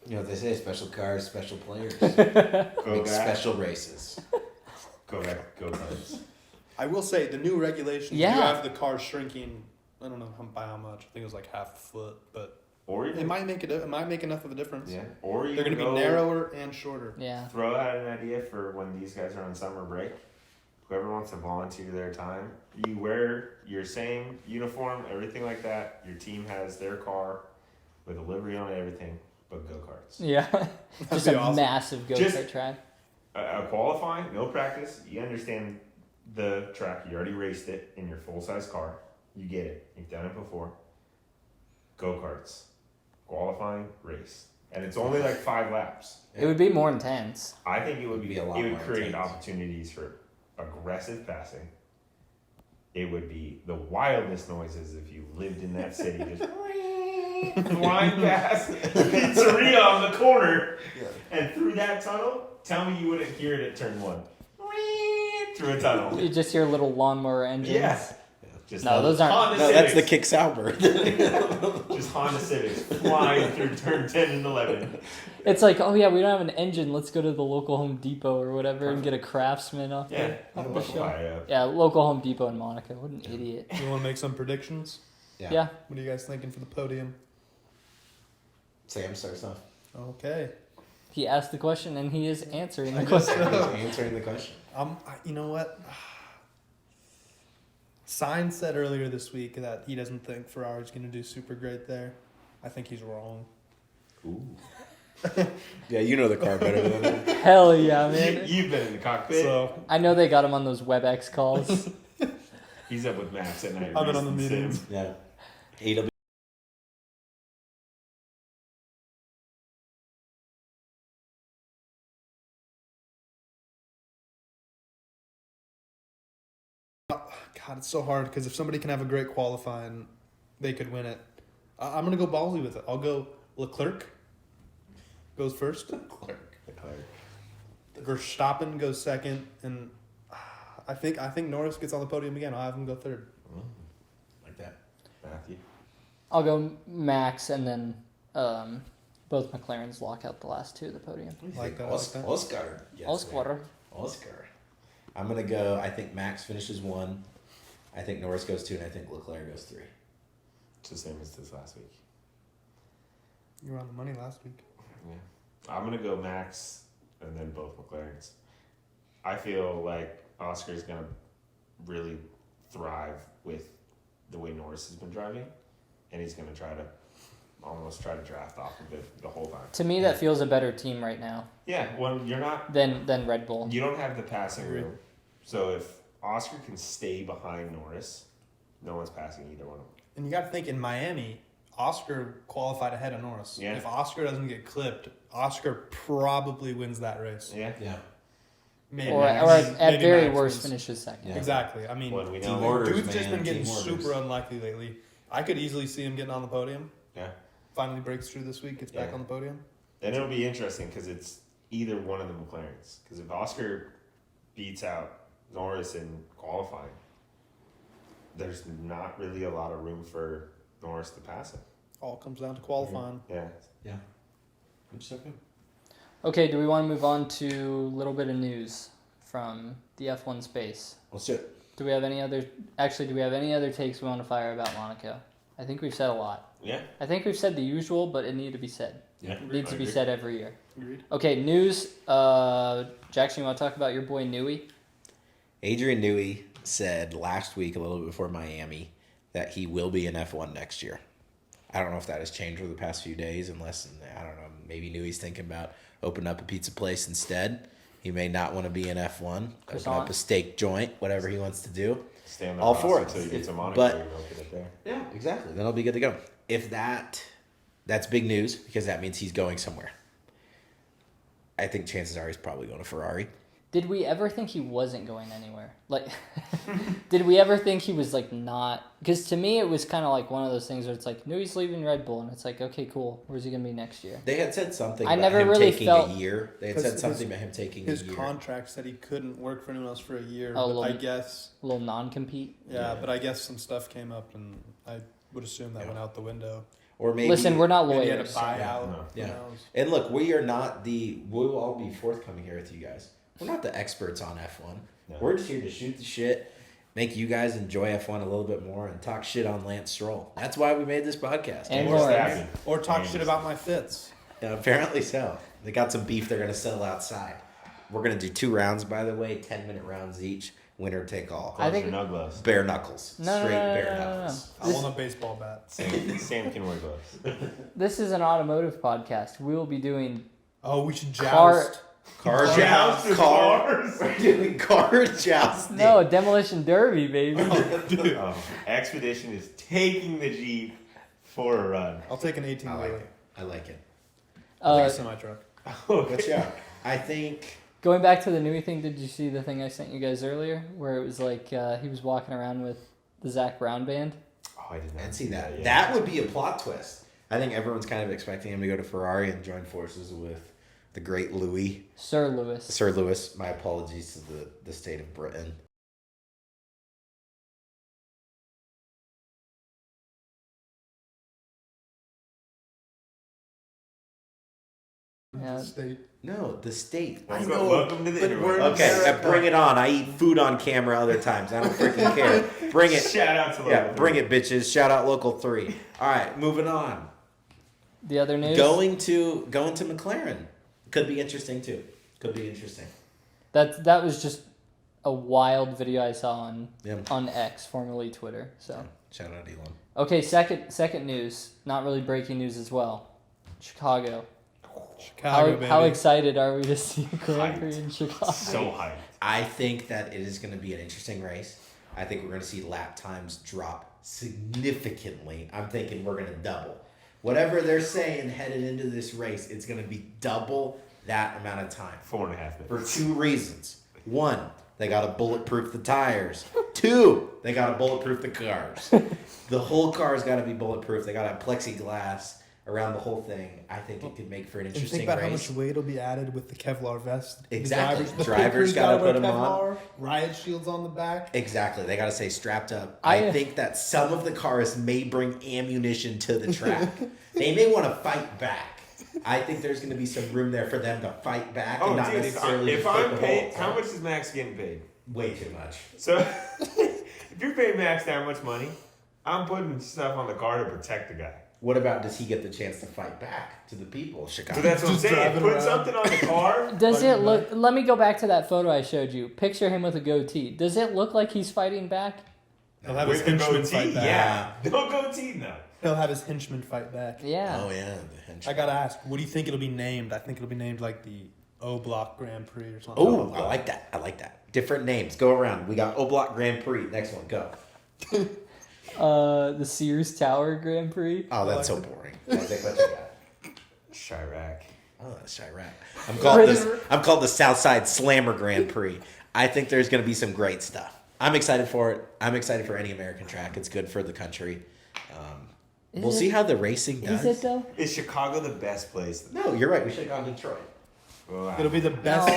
You know what they say, special cars, special players. Go Make back. special races. Go back. Go cards. I will say the new regulations Yeah. do have the cars shrinking. I don't know by how much. I think it was like half a foot, but Or you it might make enough of a difference. Yeah. Or you They're can gonna be go narrower and shorter. Yeah. Throw out an idea for when these guys are on summer break. Whoever wants to volunteer their time, you wear your same uniform, everything like that. Your team has their car with a livery on it, everything, but go-karts. Yeah. Just be a awesome. massive Just- go-kart track. A qualifying, no practice. You understand the track. You already raced it in your full-size car. You get it. You've done it before. Go-karts. Qualifying, race. And it's only like 5 laps. It would be more intense. I think it would It'd be be a lot it would more create intense. opportunities for aggressive passing. It would be the wildest noises if you lived in that city, just flying past the pizzeria on the corner and through that tunnel. Tell me you wouldn't hear it at turn 1. Through a tunnel. You just hear little lawnmower engines. Yeah. Just No, those aren't- Honda No, that's the Civics. kick Sauber. Just Honda Civics flying through turn 10 and 11. It's like, oh yeah, we don't have an engine. Let's go to the local Home Depot or whatever and get a Craftsman off Yeah, the that'll show. fire up. Yeah, local Home Depot in Monaco. What an idiot. You want to make some predictions? Yeah. What are you guys thinking for the podium? Sam starts off. Okay. He asked the question and he is answering the I guess question. so. He's answering the question. You know what? Sainz said earlier this week that he doesn't think Ferrari's going to do super great there. I think he's wrong. Ooh. Yeah, you know the car better than me. Hell yeah, man. You've been in the cockpit. So I know they got him on those WebEx calls. He's up with Max at night. I've been on the racing meetings. sim. Yeah. AW. God, it's so hard because if somebody can have a great qualifying, they could win it. I'm going to go ballsy with it. I'll go Leclerc goes first. Leclerc. Verstappen goes second, and I think Norris gets on the podium again. I'll have him go third. Like that. Matthew. I'll go Max and then both McLarens lock out the last two of the podium. Like that, I like that. Oscar. Yes, Oscar. Oscar. I'm going to go, I think Max finishes 1. I think Norris goes 2, and I think Leclerc goes 3. It's the same as this last week. You were on the money last week. Yeah. I'm going to go Max and then both McLarens. I feel like Oscar's going to really thrive with the way Norris has been driving, and he's going to try to draft off of it the whole time. To me, that feels a better team right now Yeah, well, you're not. than Red Bull. You don't have the passing room. So if Oscar can stay behind Norris, no one's passing either one of them. And you got to think in Miami, Oscar qualified ahead of Norris. Yeah. If Oscar doesn't get clipped, Oscar probably wins that race. Yeah. Yeah. Maybe Or Max- at maybe very Max worst wins. finishes second. Yeah. Exactly. I mean, When we Team know. orders, dude's just man. been getting Team orders. super unlucky lately. I could easily see him getting on the podium. Yeah. Finally breaks through this week, gets back Yeah. on the podium. Then it'll be interesting because it's either one of the McLarens. Because if Oscar beats out Norris in qualifying, there's not really a lot of room for Norris to pass him. All comes down to qualifying. Yeah. Which is okay. Okay, do we want to move on to a little bit of news from the F1 space? Let's do it. Do we have any other takes we want to fire about Monaco? I think we've said a lot. Yeah. I think we've said the usual, but it needed to be said. Yeah. It needs I to be agree. said every year. Agreed. Okay, news. Jackson, you want to talk about your boy Newey? Adrian Newey said last week, a little bit before Miami, that he will be in F1 next year. I don't know if that has changed over the past few days, unless, I don't know, maybe Newey's thinking about opening up a pizza place instead. He may not want to be in F1, open Croissant. up a steak joint, whatever he wants to do. Stay on the All roster for it. until you get to Monaco. But- you don't get it there. Yeah, exactly. Then I'll be good to go. If that's big news, because that means he's going somewhere. I think chances are he's probably going to Ferrari. Did we ever think he wasn't going anywhere? Like, did we ever think he was like not? Because to me, it was kind of like one of those things where it's like, no, he's leaving Red Bull, and it's like, okay, cool. Where's he gonna be next year? They had said something I about never him really taking felt- a year. They had 'Cause said something his- about him taking His a year. contract said he couldn't work for anyone else for a year. Oh, but I little- guess, A little non-compete. yeah, but I guess some stuff came up, and I would assume that Yeah. went out the window. Or maybe Listen, we're not Maybe he had lawyers. to buy Yeah. out. No. Who Yeah. knows? And look, we are not we'll all be forthcoming here with you guys. We're not the experts on F1. No. We're just here to shoot the shit, make you guys enjoy F1 a little bit more, and talk shit on Lance Stroll. That's why we made this podcast. And Or more. Verstappen. Or talk And shit about my fits. Yeah, apparently so. They got some beef they're going to settle outside. We're going to do 2 rounds, by the way, 10-minute rounds each. Winner take all. I think- Gloves or no gloves. Bare knuckles. No, Straight no, bare no, no. knuckles. I want a baseball bat. Sam can wear gloves. This is an automotive podcast. We will be doing Oh, we should Car- joust. Car Joust joust. with Car. cars. We're doing car jousting. no demolition derby, baby. Expedition is taking the Jeep for a run. I'll take an 18 I like wheeler. it. I like it. I'll take Uh, a semi truck. But yeah, I think Going back to the Newey thing, did you see the thing I sent you guys earlier, where it was like he was walking around with the Zach Brown band? Oh, I did not and see that. yet. That would be a plot twist. I think everyone's kind of expecting him to go to Ferrari and join forces with the great Louis. Sir Lewis. Sir Lewis. My apologies to the state of Britain. Yeah. State. No, the state. I Welcome- know. welcome to the but interweb. we're okay, bring it on. I eat food on camera other times. I don't freaking care. Bring it. Shout out to Yeah, Local bring 3. it, bitches. Shout out Local 3. All right, moving on. The other news. Going to McLaren. Could be interesting too. Could be interesting. That was just a wild video I saw Yeah. on X, formerly Twitter. So Shout out Elon. okay, second news. Not really breaking news as well. Chicago. Chicago, baby. How excited are we to see a Grand Hyped. Prix in Chicago? So hyped. I think that it is going to be an interesting race. I think we're going to see lap times drop significantly. I'm thinking we're going to double. Whatever they're saying headed into this race, it's going to be double that amount of time. 4.5 minutes. For 2 reasons. 1, they got to bulletproof the tires. 2, they got to bulletproof the cars. The whole car's got to be bulletproof. They got to have plexiglass around the whole thing. I think it could make for an And interesting think about race. how much weight will be added with the Kevlar vest. Exactly. The Drivers pickers gotta wear put 'em on. Kevlar, riot shields on the back. Exactly. They got to say strapped up. I- I think that some of the cars may bring ammunition to the track. They may want to fight back. I think there's going to be some room there for them to fight back and Oh, not dude, necessarily if just put I'm the paid, whole how much is Max getting paid? Way too much. So, if you're paying Max that much money, I'm putting stuff on the car to protect the guy. What about does he get the chance to fight back to the people of So Chicago? that's what I'm Just saying. driving Put around. something on the car. Does Like it look? Let me go back to that photo I showed you. Picture him with a goatee. Does it look like he's fighting back? He'll have his With the henchman goatee? fight back. Yeah. No goatee, no. He'll have his henchman fight back. Yeah. Oh yeah, the henchman. I gotta ask, what do you think it'll be named? I think it'll be named like the O Block Grand Prix or something. Oh, I like that. I like that. Different names. Go around. We got O Block Grand Prix. Next one, go. The Sears Tower Grand Prix. Oh, that's so boring. What you got? Chirac. Oh, that's Chirac. I'm called the Southside Slammer Grand Prix. I think there's going to be some great stuff. I'm excited for it. I'm excited for any American track. It's good for the country. We'll see how the racing does. Is it though? Is Chicago the best place? No, you're right. We should have gone to Detroit. Wow. It'll be the best No.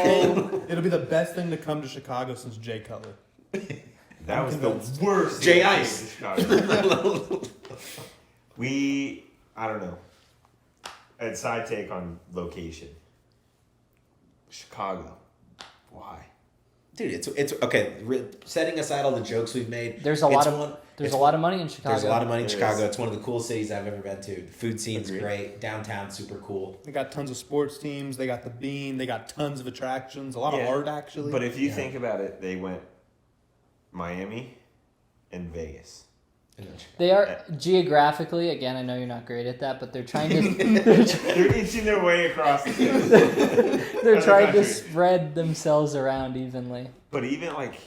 thing. It'll be the best thing to come to Chicago since Jay Cutler. That was the convinced. worst. Jay thing I Ice. did in Chicago. I don't know. A side take on location. Chicago. Why? Dude, it's okay. Setting aside all the jokes we've made, There's a lot it's of one- there's it's a lot of money in Chicago. There's a lot of money in There Chicago. is. It's one of the coolest cities I've ever been to. Food scene's Agreed. great. Downtown, super cool. They got tons of sports teams. They got the Bean. They got tons of attractions. A lot of Yeah. art actually. But if you Yeah. think about it, they went Miami and Vegas. They are geographically, again, I know you're not great at that, but they're trying to They're inching their way across the state. they're Other trying to countries. spread themselves around evenly. But even like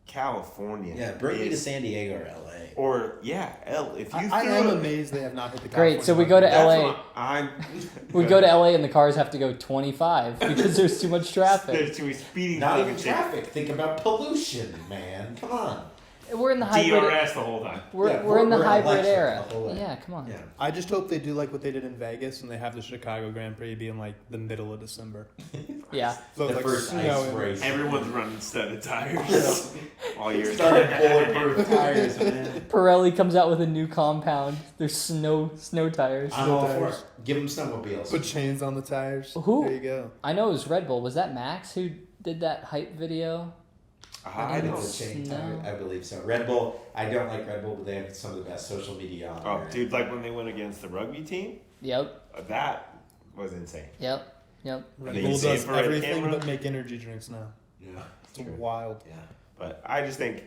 California. Yeah, bring me to is- San Diego or LA. Or yeah, if you I am threw it- amazed they have not hit the. Great, so we California go to market. that's LA. what I'm. We go to LA and the cars have to go 25 because there's too much traffic. There's too many speeding. Not fucking even traffic. Think about pollution, man. Come on. We're in the hybrid. DRS the whole time. We're, Yeah, we're in the we're hybrid electric era. the whole way. Yeah, come on. Yeah. I just hope they do like what they did in Vegas and they have the Chicago Grand Prix be in like the middle of December. Yeah. So The it's like first snow ice and- race. Everyone's running studded tires all year. Started bulletproof tires, man. Pirelli comes out with a new compound. There's snow tires. I'm all for tires. it. Give them snowmobiles. Put chains on the tires. Who? There you go. I know it was Red Bull. Was that Max who did that hype video? I It's don't. a chain No. tire, I believe so. Red Bull, I don't like Red Bull, but they have some of the best social media on Oh, there. dude, like when they went against the rugby team, Yep. that was insane. Yep. Yep. Red They Bull use the does infrared everything camera. but make energy drinks now. Yeah. It's wild. Yeah. But I just think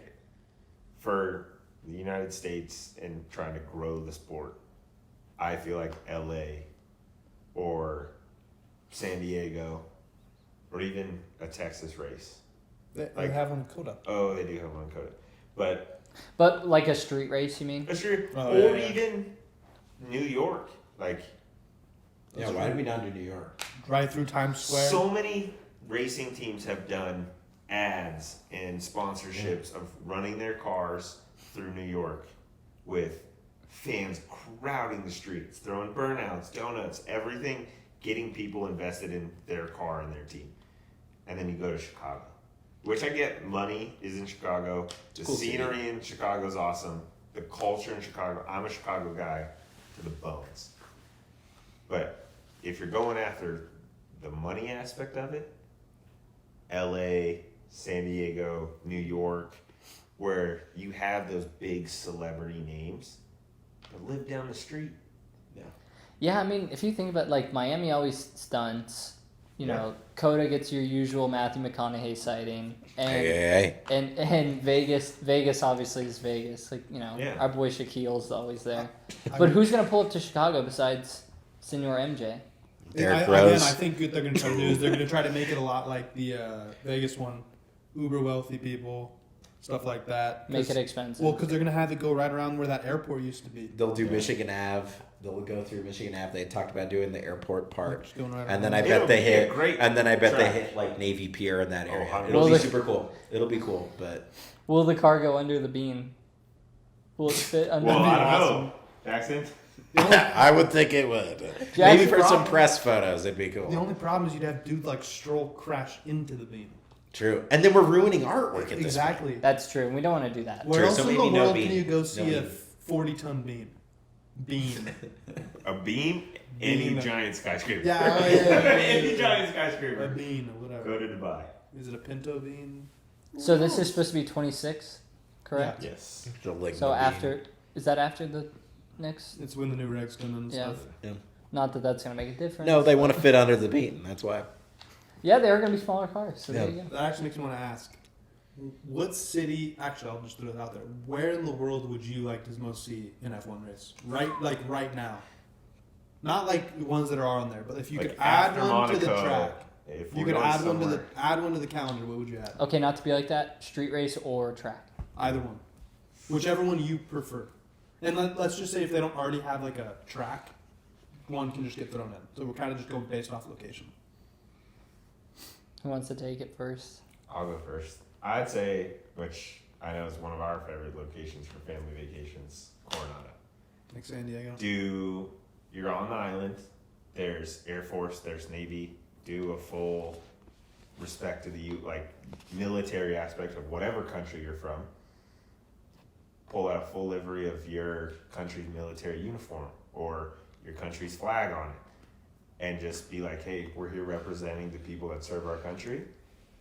for the United States and trying to grow the sport, I feel like LA or San Diego or even a Texas race. They Like- have them Coda. Oh, they do have one code. But But like a street race, you mean? that's true. Oh, or yeah. even New York. Like Yeah, why did we not do New York? Drive through Times Square. so many racing teams have done ads and sponsorships of running their cars through New York with fans crowding the streets, throwing burnouts, donuts, everything, getting people invested in their car and their team. And then you go to Chicago, which I get money is in Chicago. The Cool city. scenery in Chicago is awesome. The culture in Chicago, I'm a Chicago guy to the bones. But if you're going after the money aspect of it, LA, San Diego, New York, where you have those big celebrity names that live down the street. Yeah, I mean, if you think about like Miami always stunts, you Yeah. know, Coda gets your usual Matthew McConaughey sighting, and Hey. and Vegas obviously is Vegas. Like, you know, Yeah. our boy Shaquille's always there. I But would- who's gonna pull up to Chicago besides Senor MJ? Derek Again, Rose. I think what they're going to try to do is they're going to try to make it a lot like the Vegas one. Uber wealthy people, stuff like that. Make it 'Cause- expensive. Well, because they're going to have it go right around where that airport used to be. They'll do Michigan Ave. They'll go through Michigan Ave. They talked about doing the airport part. Just going right And then around. I bet they It'll be a hit. great And then I bet they track. hit like Navy Pier in that area. 100%. It'll Well, be the- super cool. It'll be cool. But Will the car go under the beam? Will it fit under Well, the I beam? don't know. Jackson? I would think it would. Jack's Maybe for some problem- press photos, it'd be cool. The only problem is you'd have dudes like Stroll crash into the beam. True. And then we're ruining artwork at this point. Exactly. That's true. We don't want to do that. Where True, else so in the maybe no world beam. can you go No see a beam. 40-ton beam? Beam. A beam? Any Beam. giant skyscraper. Yeah, oh, yeah. Any giant A skyscraper. beam or whatever. Go to Dubai. Is it a Pinto beam? So this is supposed to be 26, correct? Yes. The Ligma So beam. after, is that after the next? It's when the new regs come in and Yeah. stuff. Not that that's gonna make a difference. No, they want to fit under the beam. That's why. Yeah, they are gonna be smaller cars. So there Yeah. you go. That actually makes me want to ask, what city? Actually, I'll just throw it out there. Where in the world would you like to most see an F1 race? Right now. Not like the ones that are on there, but if you Like could add after one to the Monaco, track, if you we're could going add somewhere. one to the calendar. What would you add? Okay, not to be like that. Street race or track. Either one, whichever one you prefer. And let's just say if they don't already have like a track, one can just get thrown in. So we're kind of just going based off location. Who wants to take it first? I'll go first. I'd say, which I know is one of our favorite locations for family vacations, Coronado. Like San Diego. You're on the island. There's Air Force. There's Navy. Do a full respect to the military aspect of whatever country you're from. Pull out a full livery of your country's military uniform or your country's flag on it, and just be like, hey, we're here representing the people that serve our country.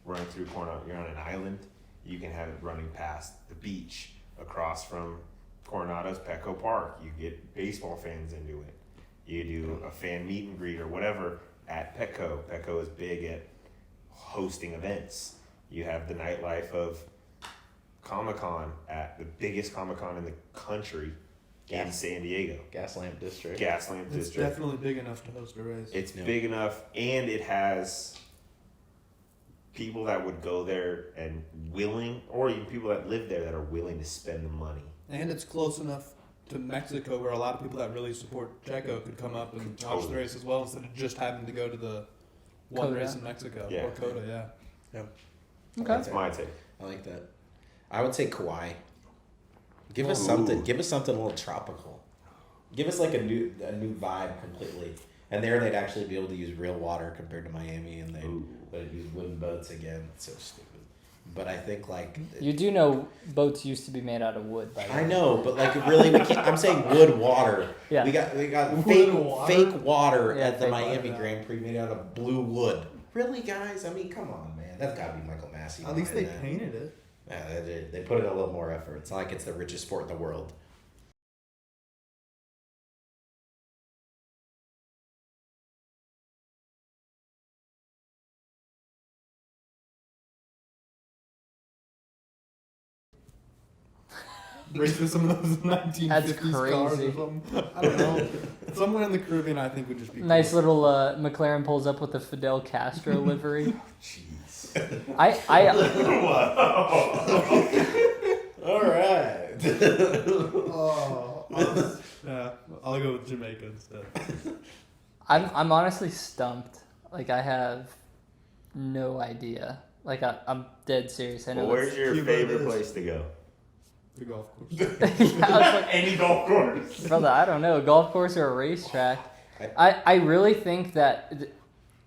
Running through Coronado, you're on an island. You can have it running past the beach across from Coronado's Petco Park. You get baseball fans into it. You do a fan meet and greet or whatever at Petco. Petco is big at hosting events. You have the nightlife of Comic-Con at the biggest Comic-Con in the country in San Diego. Gaslamp District. Gaslamp It's District. definitely big enough to host a race. It's Yeah. big enough, and it has people that would go there and willing, or even people that live there that are willing to spend the money. And it's close enough to Mexico where a lot of people that really support Checo could come up and watch the Totally. race as well instead of just having to go to the one Coda. race in Mexico Yeah. or Coda, yeah. Okay. That's my take. I like that. I would say Kauai. Give us Ooh. something. Give us something a little tropical. Give us like a new vibe completely. And there they'd actually be able to use real water compared to Miami, and they'd use wooden boats again. It's so stupid. But I think like You do know boats used to be made out of wood, by the way. I know, but like really, we can't. I'm saying wood water. Yeah. We got Wood fake water? fake water Yeah, at the fake Miami water, yeah. Grand Prix made out of blue wood. Really, guys? I mean, come on, man. That's got to be Michael Massey. At least they behind that. painted it. Yeah, they put in a little more effort. It's not like it's the richest sport in the world. Race with some of those 1950s That's cars crazy. or something. I don't know. Somewhere in the Caribbean, I think would just be cool. Nice little McLaren pulls up with the Fidel Castro livery. Jeez. I All right. Oh, yeah, I'll go with Jamaica instead. I'm honestly stumped. Like I have no idea. Like I'm dead serious. I know. Well, where's your Cuba favorite is- place to go? The golf course. Yeah, I was like, Any golf course. brother, I don't know, a golf course or a racetrack. I really think that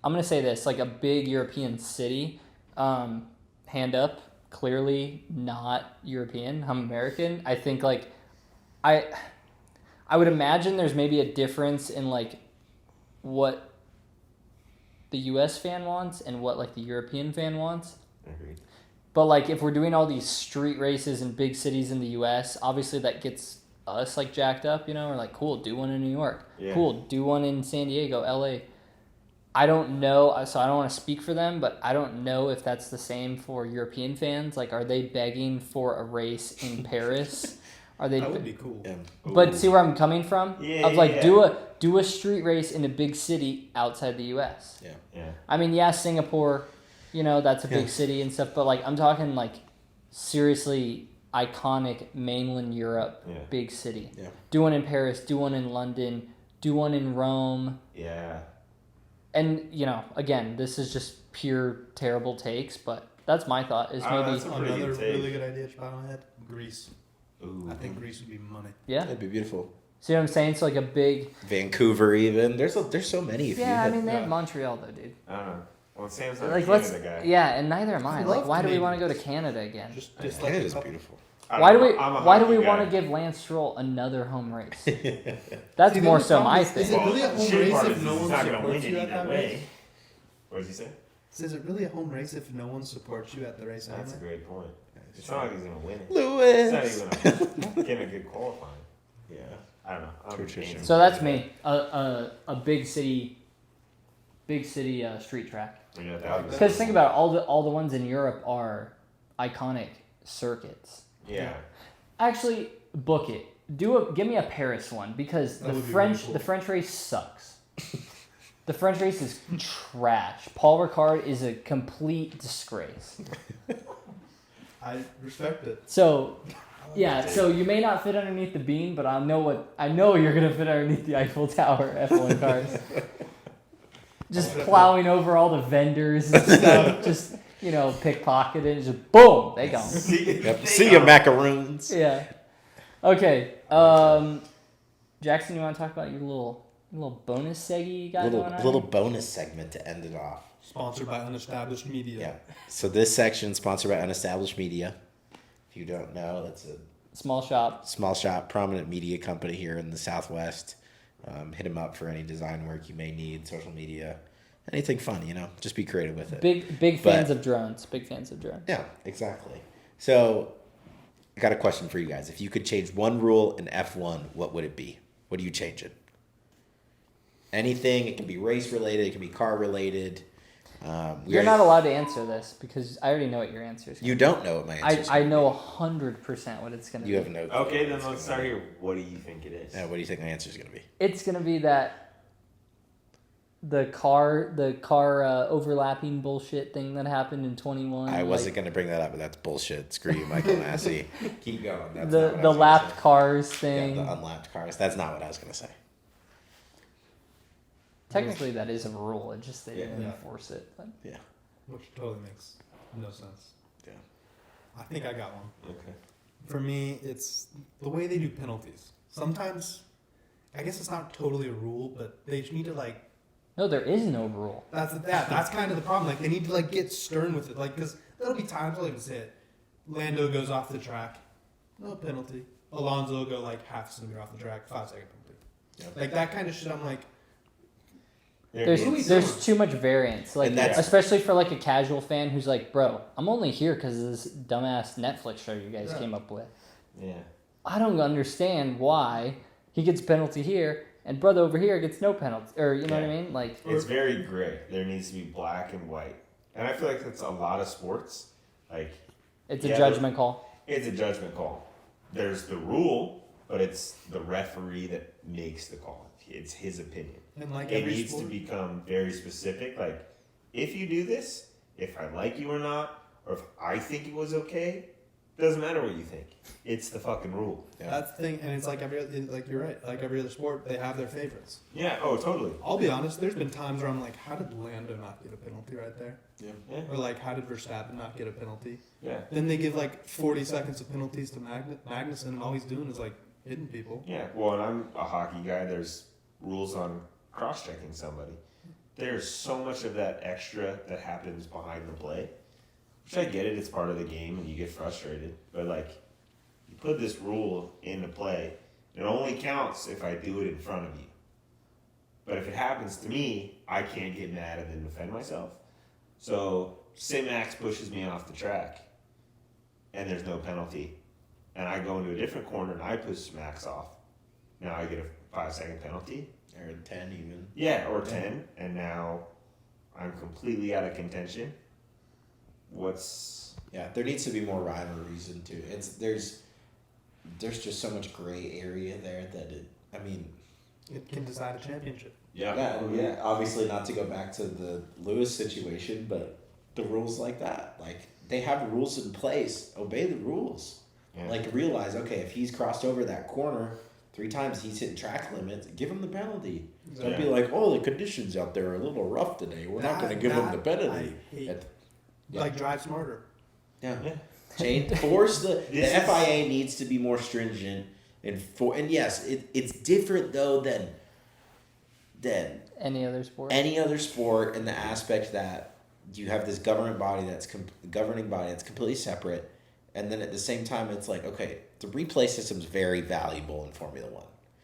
I'm gonna say this, like a big European city, hand up, clearly not European. I'm American. I think like I would imagine there's maybe a difference in like what the U.S. fan wants and what like the European fan wants. Agreed. But like if we're doing all these street races in big cities in the U.S., obviously that gets us like jacked up, you know. We're like, cool, do one in New York. Yeah. Cool, do one in San Diego, L.A. I don't know, so I don't want to speak for them, but I don't know if that's the same for European fans. Like, are they begging for a race in Paris? Are they? That would be cool. Yeah. But see where I'm coming from? Yeah, of like yeah. do a street race in a big city outside the U.S. Yeah. I mean, yeah, Singapore, you know, that's a big Yeah. city and stuff. But like, I'm talking like seriously iconic mainland Europe Yeah. big city. Yeah. Do one in Paris. Do one in London. Do one in Rome. Yeah. And you know, again, this is just pure terrible takes, but that's my thought. Is maybe that's a pretty Another good take. really good idea to my head. Greece. Ooh. I think Greece would be money. yeah. That'd be beautiful. See what I'm saying? So like a big Vancouver, even there's so many. If you yeah. I had- mean, they yeah. have Montreal though, dude. I don't know. Well, Sam's not Like a let's Canada guy. yeah, and neither am I. I Like, love why do we want to go Canadians. to Canada again? Just that like a is couple- beautiful. I Why do don't we know. I'm a why do hockey we guy. want to give Lance Stroll another home race? That's See, the more only so problem my is thing. it really a home shitty race part if is no he's one not gonna supports win you it at that either race? way. What did you say? Is it really a home race if no one supports you at the race? That's a anyway? great point. It's not like he's gonna win it. Lewis. It's not even getting a good qualifying. Yeah. I don't know. I'm True, true, painting. true. So that's me. A big city street track. Yeah, that would be Because sick. think about it, all the ones in Europe are iconic circuits. Yeah. Actually, book it. Give me a Paris one because That the would be French really cool. the French race sucks. The French race is trash. Paul Ricard is a complete disgrace. I respect it. So, yeah. So you may not fit underneath the beam, but I know you're gonna fit underneath the Eiffel Tower F1 cars. Just plowing over all the vendors and stuff. Just pickpocketing. Just boom, they gone. Yep. See ya, macaroons. Yeah. Okay. Jackson, you want to talk about your little bonus seggy you got going on? Little bonus segment to end it off. Sponsored by Unestablished Media. Yeah. So this section is sponsored by Unestablished Media. If you don't know, that's a Small shop. small shop, prominent media company here in the Southwest. Hit them up for any design work you may need, social media, anything fun. Just be creative with it. Big But- fans of drones. Big fans of drones. Yeah, exactly. So, I got a question for you guys. If you could change one rule in F1, what would it be? What are you changing? Anything. It can be race related. It can be car related. You're not allowed to answer this because I already know what your answer is. You don't know what my answer is. I know 100% what it's gonna You be. have no. Okay, then let's start here. What do you think it is? Yeah, what do you think my answer is going to be? It's gonna be that the car overlapping bullshit thing that happened in 21. I wasn't going to bring that up, but that's bullshit. Screw you, Michael Massey. Keep going. That's not the what I was gonna lapped say. cars Yeah, thing. the unlapped cars. That's not what I was going to say. Technically, that is a rule. It just they didn't Yeah. enforce it. But. Yeah. Which totally makes no sense. Yeah. I think I got one. Okay. For me, it's the way they do penalties. Sometimes, I guess it's not totally a rule, but they need to No, there is no rule. That's kind of the problem. Like they need to get stern with it. Because there'll be times where say it. Lando goes off the track, no penalty. Alonso will go half a centimeter off the track, 5-second penalty. Yeah. That kind of shit. I'm like, There's too much variance, And that's- especially for a casual fan who's like, bro, I'm only here because of this dumbass Netflix show you guys Yeah. came up with. Yeah. I don't understand why he gets a penalty here and brother over here gets no penalty, or you know what I Yeah. mean? It's very gray. There needs to be black and white. And I feel like that's a lot of sports. It's a Yeah, judgment call. It's a judgment call. There's the rule, but it's the referee that makes the call. It's his opinion. and like It every needs sport, to become very specific. If you do this, if I like you or not, or if I think it was okay, doesn't matter what you think. It's the fucking rule. Yeah. that's the thing. And it's you're right. Like every other sport, they have their favorites. Yeah. Oh, totally. I'll be honest. There's been times where I'm like, how did Lando not get a penalty right there? Yeah. Or how did Verstappen not get a penalty? Yeah. Then they give 40 seconds of penalties to Magnussen, and all he's doing is hitting people. Yeah. Well, and I'm a hockey guy. There's rules on cross-checking somebody. There's so much of that extra that happens behind the play. Which I get it. It's part of the game, and you get frustrated. But you put this rule into play. It only counts if I do it in front of you. But if it happens to me, I can't get mad and then defend myself. So say Max pushes me off the track and there's no penalty, and I go into a different corner and I push Max off. Now I get a 5-second penalty. Or 10 even. Yeah, or 10, and now I'm completely out of contention. Yeah, there needs to be more rivalries into it. There's just so much gray area there that It can decide a championship. yeah. Obviously, not to go back to the Lewis situation, but the rules like that, like they have rules in place. Obey the rules. Yeah. Like realize, okay, if he's crossed over that corner 3 times, he's hitting track limits. Give him the penalty. Don't be like, oh, the conditions out there are a little rough today. We're not going to give him the penalty. I hate, like, drive smarter. Yeah. Yeah. Force the FIA needs to be more stringent and yes, it's different though than Any other sport? any other sport in the aspect that you have this governing body that's completely separate, and then at the same time it's like, okay, the replay system is very valuable in Formula One.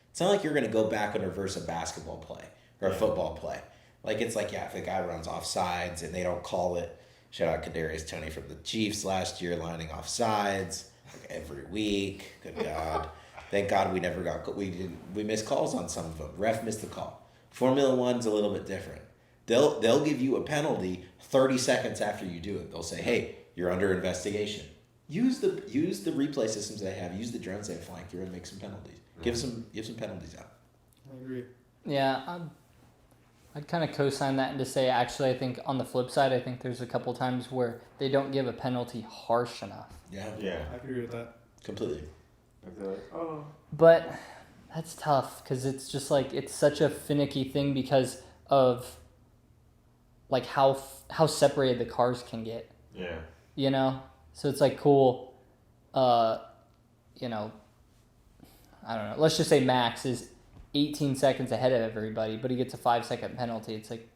It's not like you're going to go back and reverse a basketball play or a football play. Like it's like, yeah, if a guy runs offsides and they don't call it. Shout out Kadarius Toney from the Chiefs last year, lining off sides like every week. Good God. Thank God we missed calls on some of them. Ref missed the call. Formula One's a little bit different. They'll give you a penalty 30 seconds after you do it. They'll say, hey, you're under investigation. Use the replay systems they have. Use the drones they flank. You're gonna make some penalties. Give some penalties out. I agree. Yeah, I'd kind of co-sign that and to say, actually, I think on the flip side, I think there's a couple times where they don't give a penalty harsh enough. Yeah. I agree with that. Completely. Like they're like, oh. But that's tough because it's just like it's such a finicky thing because of like how separated the cars can get. Yeah. You know, so it's like cool. You know, I don't know. Let's just say Max is 18 seconds ahead of everybody, but he gets a 5-second penalty. It's like,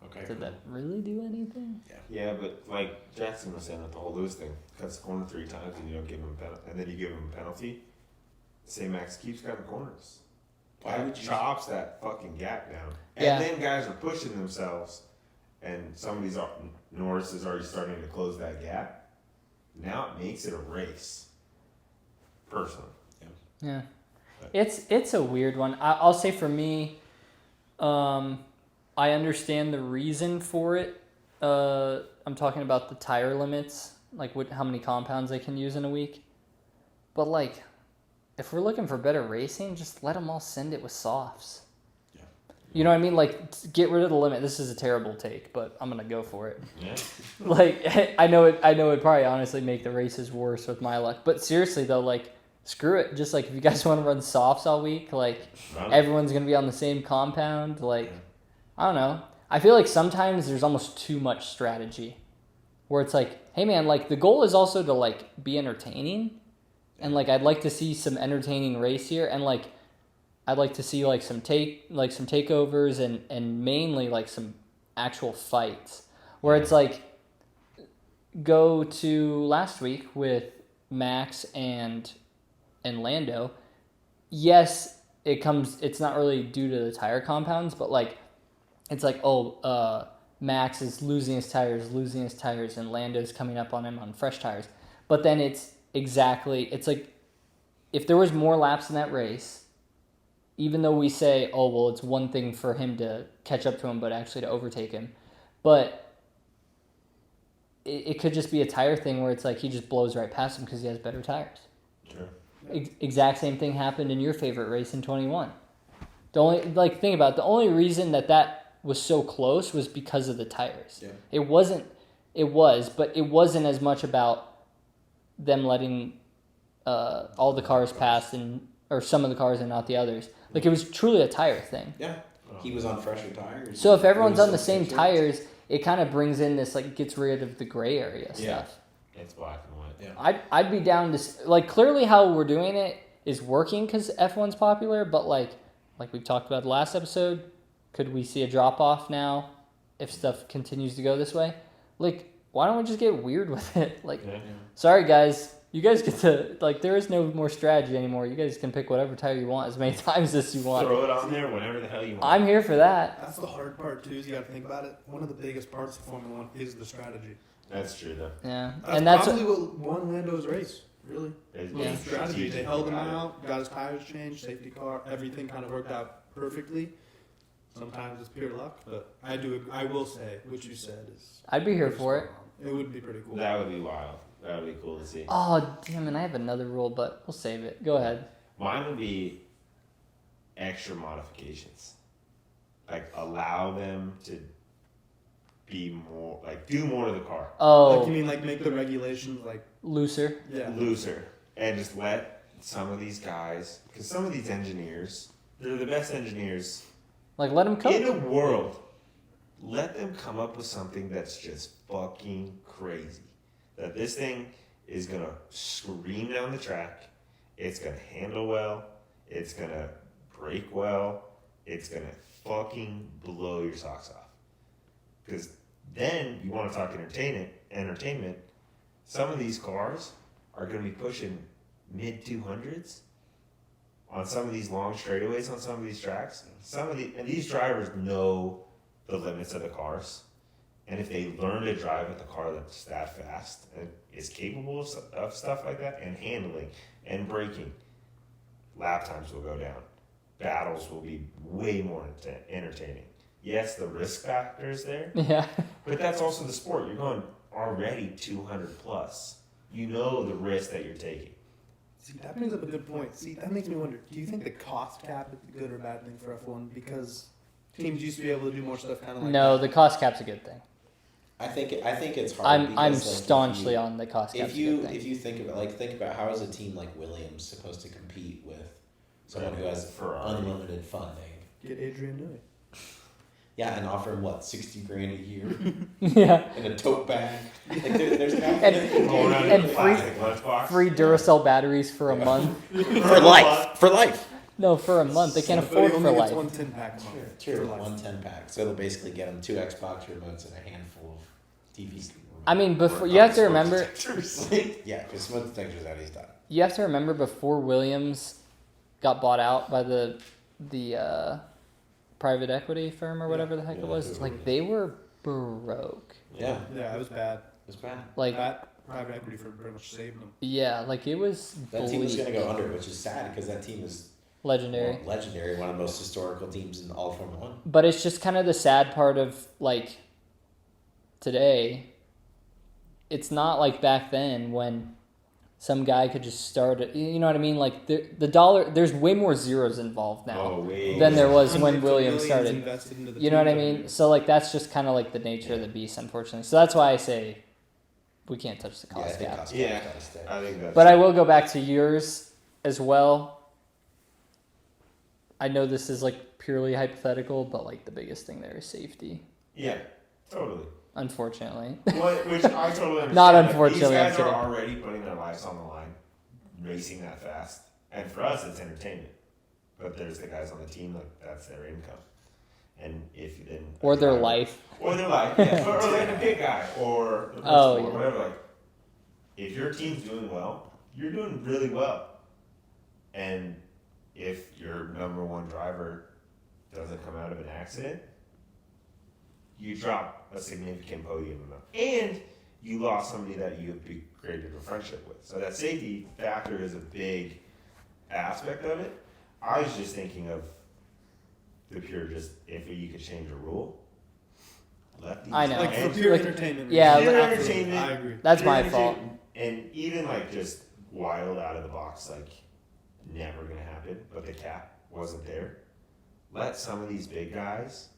Okay. did that really do anything? Yeah, but like Jackson was saying, that the whole Lewis thing, cuts the corner 3 times and you don't give him a penalty, and then you give him a penalty. Say Max keeps cutting corners. Why would you? Chops that fucking gap down, and Yeah. then guys are pushing themselves, and Norris is already starting to close that gap. Now it makes it a race. Personally. Yeah, it's a weird one. I'll say for me, I understand the reason for it. I'm talking about the tire limits, like how many compounds they can use in a week. But like, if we're looking for better racing, just let them all send it with softs. Yeah. You know what I mean? Like, get rid of the limit. This is a terrible take, but I'm gonna go for it. Yeah. Like, I know it'd probably honestly make the races worse with my luck. But seriously though, like, screw it. Just like if you guys want to run softs all week, like everyone's gonna be on the same compound. Like, I don't know. I feel like sometimes there's almost too much strategy, where it's like, hey man, like the goal is also to like be entertaining, and like I'd like to see some entertaining race here, and like I'd like to see like some takeovers and mainly like some actual fights, where it's like go to last week with Max and Lando. Yes, it's not really due to the tire compounds, but like it's like, Max is losing his tires, and Lando's coming up on him on fresh tires. But then it's like if there was more laps in that race, even though we say, oh, well, it's one thing for him to catch up to him, but actually to overtake him. But it could just be a tire thing where it's like he just blows right past him because he has better tires. Sure. Exact same thing happened in your favorite race in 21. The only reason that was so close was because of the tires. Yeah. It wasn't as much about them letting all the cars pass or some of the cars and not the others. Like, it was truly a tire thing. Yeah. He was on fresher tires. So if everyone's on the same tires, it kind of brings in this, like, gets rid of the gray area stuff. It's black and white. Yeah. I'd be down to, like, clearly how we're doing it is working because F1's popular, but like we talked about the last episode, could we see a drop-off now if stuff continues to go this way? Like, why don't we just get weird with it? Like, sorry guys, You guys get to, like, there is no more strategy anymore. You guys can pick whatever tire you want as many times as you want. Throw it on there whenever the hell you want. I'm here for that. That's the hard part too. Is you got to think about it. One of the biggest parts of Formula One is the strategy. That's true, though. Yeah. That's And that's probably what won Lando's race. Really, It's Yeah. strategy. strategic They held him about it. out, got his tires changed, safety car, everything kind of worked out perfectly. Sometimes it's pure luck, but I will say what you said is. I'd be here pretty for it. spot on. It would be pretty cool. That would be wild. That would be cool to see. Oh, damn it. I have another rule, but we'll save it. Go ahead. Mine would be extra modifications. Like, allow them to be more, like, do more to the car. Oh, Like you mean like make the regulations like looser. yeah. Looser. And just let some of these guys, because some of these engineers, they're the best engineers Like, let them in cook. the world. Let them come up with something that's just fucking crazy. That this thing is going to scream down the track. It's going to handle well. It's going to brake well. It's going to fucking blow your socks off. Because then you want to talk entertainment. Some of these cars are going to be pushing mid 200s on some of these long straightaways on some of these tracks. And these drivers know the limits of the cars. And if they learn to drive with a car that's that fast and is capable of stuff like that, and handling and braking, lap times will go down. Battles will be way more entertaining. Yes, the risk factor is there, Yeah. but that's also the sport. You're going already 200 plus. You know the risk that you're taking. See, that brings up a good point. See, that makes me wonder, do you think the cost cap is a good or bad thing for F1? Because teams used to be able to do more stuff kind of like No, the cost cap's a good thing. I think it's hard. I'm because, like, staunchly on the cost cap's If a you good thing. if you think about how is a team like Williams supposed to compete with someone who has Ferrari. unlimited funding? get Adrian Newey. Yeah, and offer him what, $60,000 a year Yeah. in a tote bag. Like there's guys Going around And in a free- plastic lunchbox. Free Duracell batteries for a month. for life. No, for a month. They can't But afford he for only gets life. one 10-pack a month. Sure, For life. 1 10-pack. So they'll basically get him 2 Xbox remotes and a handful of TV remotes. I mean, before you have to remember, Yeah, because smoke detectors out, he's done. you have to remember before Williams got bought out by the private equity firm or whatever the heck it was. Like, they were broke. Yeah, Yeah, it was bad. it's bad. Like, That private equity firm pretty much saved them. yeah, like it was That team is bleak. going to go under, which is sad because that team is Legendary. legendary, one of the most historical teams in all of Formula 1. But it's just kind of the sad part of, like, today. It's not like back then when some guy could just start it. You know what I mean? Like, the dollar, there's way more zeros involved now Oh, way. than there was when Hundreds of Williams millions started. invested into the You know what I team every mean? year. So, like, that's just kind of like the nature of the beast, unfortunately. So that's why I say we can't touch the Yeah, I cost think cap. cost Yeah. cap's gotta stay. I think that's But I will go back to yours as well. I know this is like purely hypothetical, but like the biggest thing there is safety, Yeah, totally. unfortunately. Which I totally understand. Not Like, unfortunately, these I'm guys kidding. are already putting their lives on the line, racing that fast. And for us, it's entertainment. But there's the guys on the team, like, that's their income. And if then. Or their life. Or their life, yeah. Or like a big guy, or the Oh, principal, yeah. or whatever. Like, if your team's doing well, you're doing really well. And if your number one driver doesn't come out of an accident, you drop a significant podium amount. And you lost somebody that you have created a friendship with. So that safety factor is a big aspect of it. I was just thinking of the pure just, if you could change a rule, let these I know. Like for And, pure like, entertainment. yeah, reasons. Pure Absolutely, entertainment. I agree. That's pure my fault. entertainment, and even like just wild out of the box, like never gonna happen, but the cap wasn't there. Let some of these big guys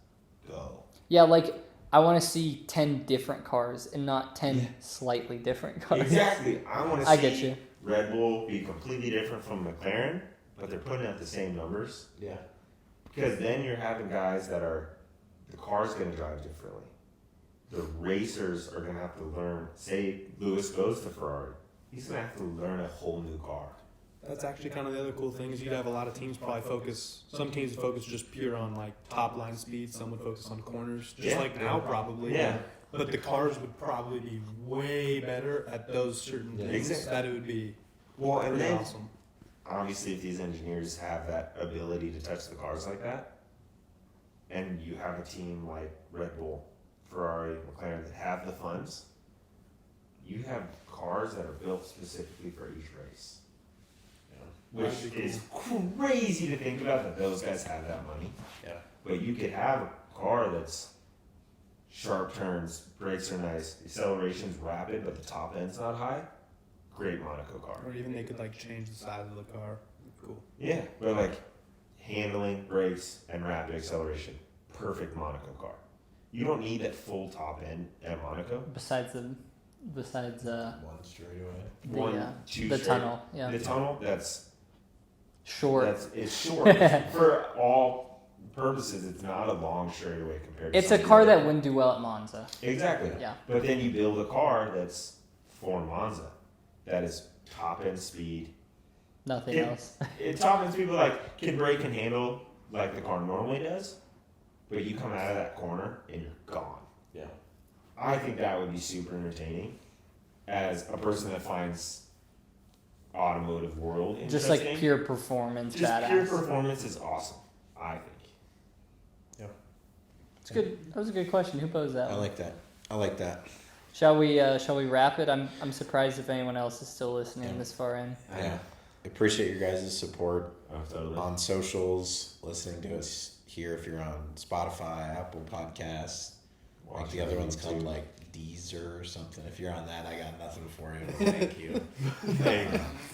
go. Yeah, like I want to see 10 different cars and not 10 slightly different cars. Exactly. I want to I see get you. Red Bull be completely different from McLaren, but they're putting out the same numbers. Yeah. Because then you're having guys that are, the car's going to drive differently. The racers are going to have to learn, say Lewis goes to Ferrari, he's going to have to learn a whole new car. That's actually kind of the other cool thing is you'd have a lot of teams probably focus. Some teams focus just pure on like top line speed. Some would focus on corners, just Yeah. like now probably. Yeah. but the cars would probably be way better at those certain Yeah. things Exactly. that it would be Well, and pretty then awesome. obviously, if these engineers have that ability to touch the cars like that, and you have a team like Red Bull, Ferrari, McLaren that have the funds, you have cars that are built specifically for each race. Which That'd be is crazy to think about that those guys have that money. Yeah. But you could have a car that's sharp turns, brakes are nice, acceleration's rapid, but the top end's not high. Great Monaco car. Or even they could like change the size of the car. Cool. Yeah, but like handling, brakes, and rapid acceleration, perfect Monaco car. You don't need that full top end at Monaco. Besides One straightaway. One, two the straight- tunnel, yeah, The tunnel, that's short. it's short. For all purposes, it's not a long straightaway compared to It's a something car like that wouldn't do well at Monza. Exactly. Yeah. But then you build a car that's for Monza, that is top end speed. Nothing Yeah. else. Top end speed, but like can brake and handle like the car normally does, but you come out of that corner and you're gone. Yeah. I think that would be super entertaining as a person that finds automotive world Just interesting. like pure performance, Just badass. pure performance is awesome, I think. It's good. That was a good question. Who posed that? I one? like that. Shall we wrap it? I'm surprised if anyone else is still listening Yeah. this far in. Yeah. Appreciate your guys' support Totally. on socials, listening to us here if you're on Spotify, Apple Podcasts. I think the other one's called like Deezer or something. If you're on that, I got nothing for you. Thank you.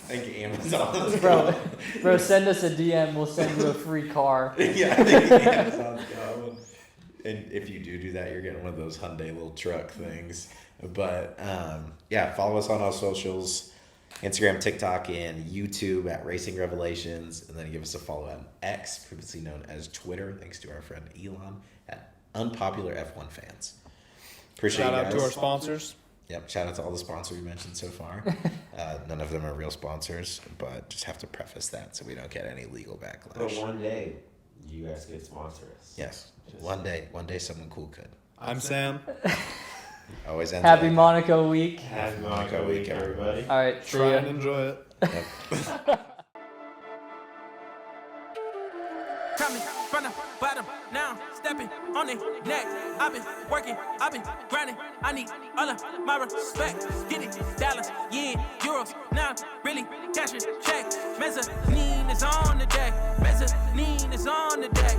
Thank you, Amazon. Bro, send us a DM. We'll send you a free car. Yeah, I think Amazon's got one. And if you do that, you're getting one of those Hyundai little truck things. But yeah, follow us on all socials. Instagram, TikTok, and YouTube at Racing Revelations. And then give us a follow on X, previously known as Twitter, thanks to our friend Elon, at Unpopular F1 Fans. Appreciate Shout you out guys. to our sponsors. Yep, shout out to all the sponsors we mentioned so far. None of them are real sponsors, but just have to preface that so we don't get any legal But backlash. one day, you guys could sponsor us. Yes, Just- one day someone cool could. I'm Sam. Always ends Happy like- Monaco week. Happy Monaco week, everybody. All right, see Try ya. and enjoy it. Coming from the bottom, now stepping on it next. I've been working, I've been grinding. I need all of my respect. Getting dollars, yen, euros. Now I'm really cashing checks. Mezzanine is on the deck. Mezzanine is on the deck.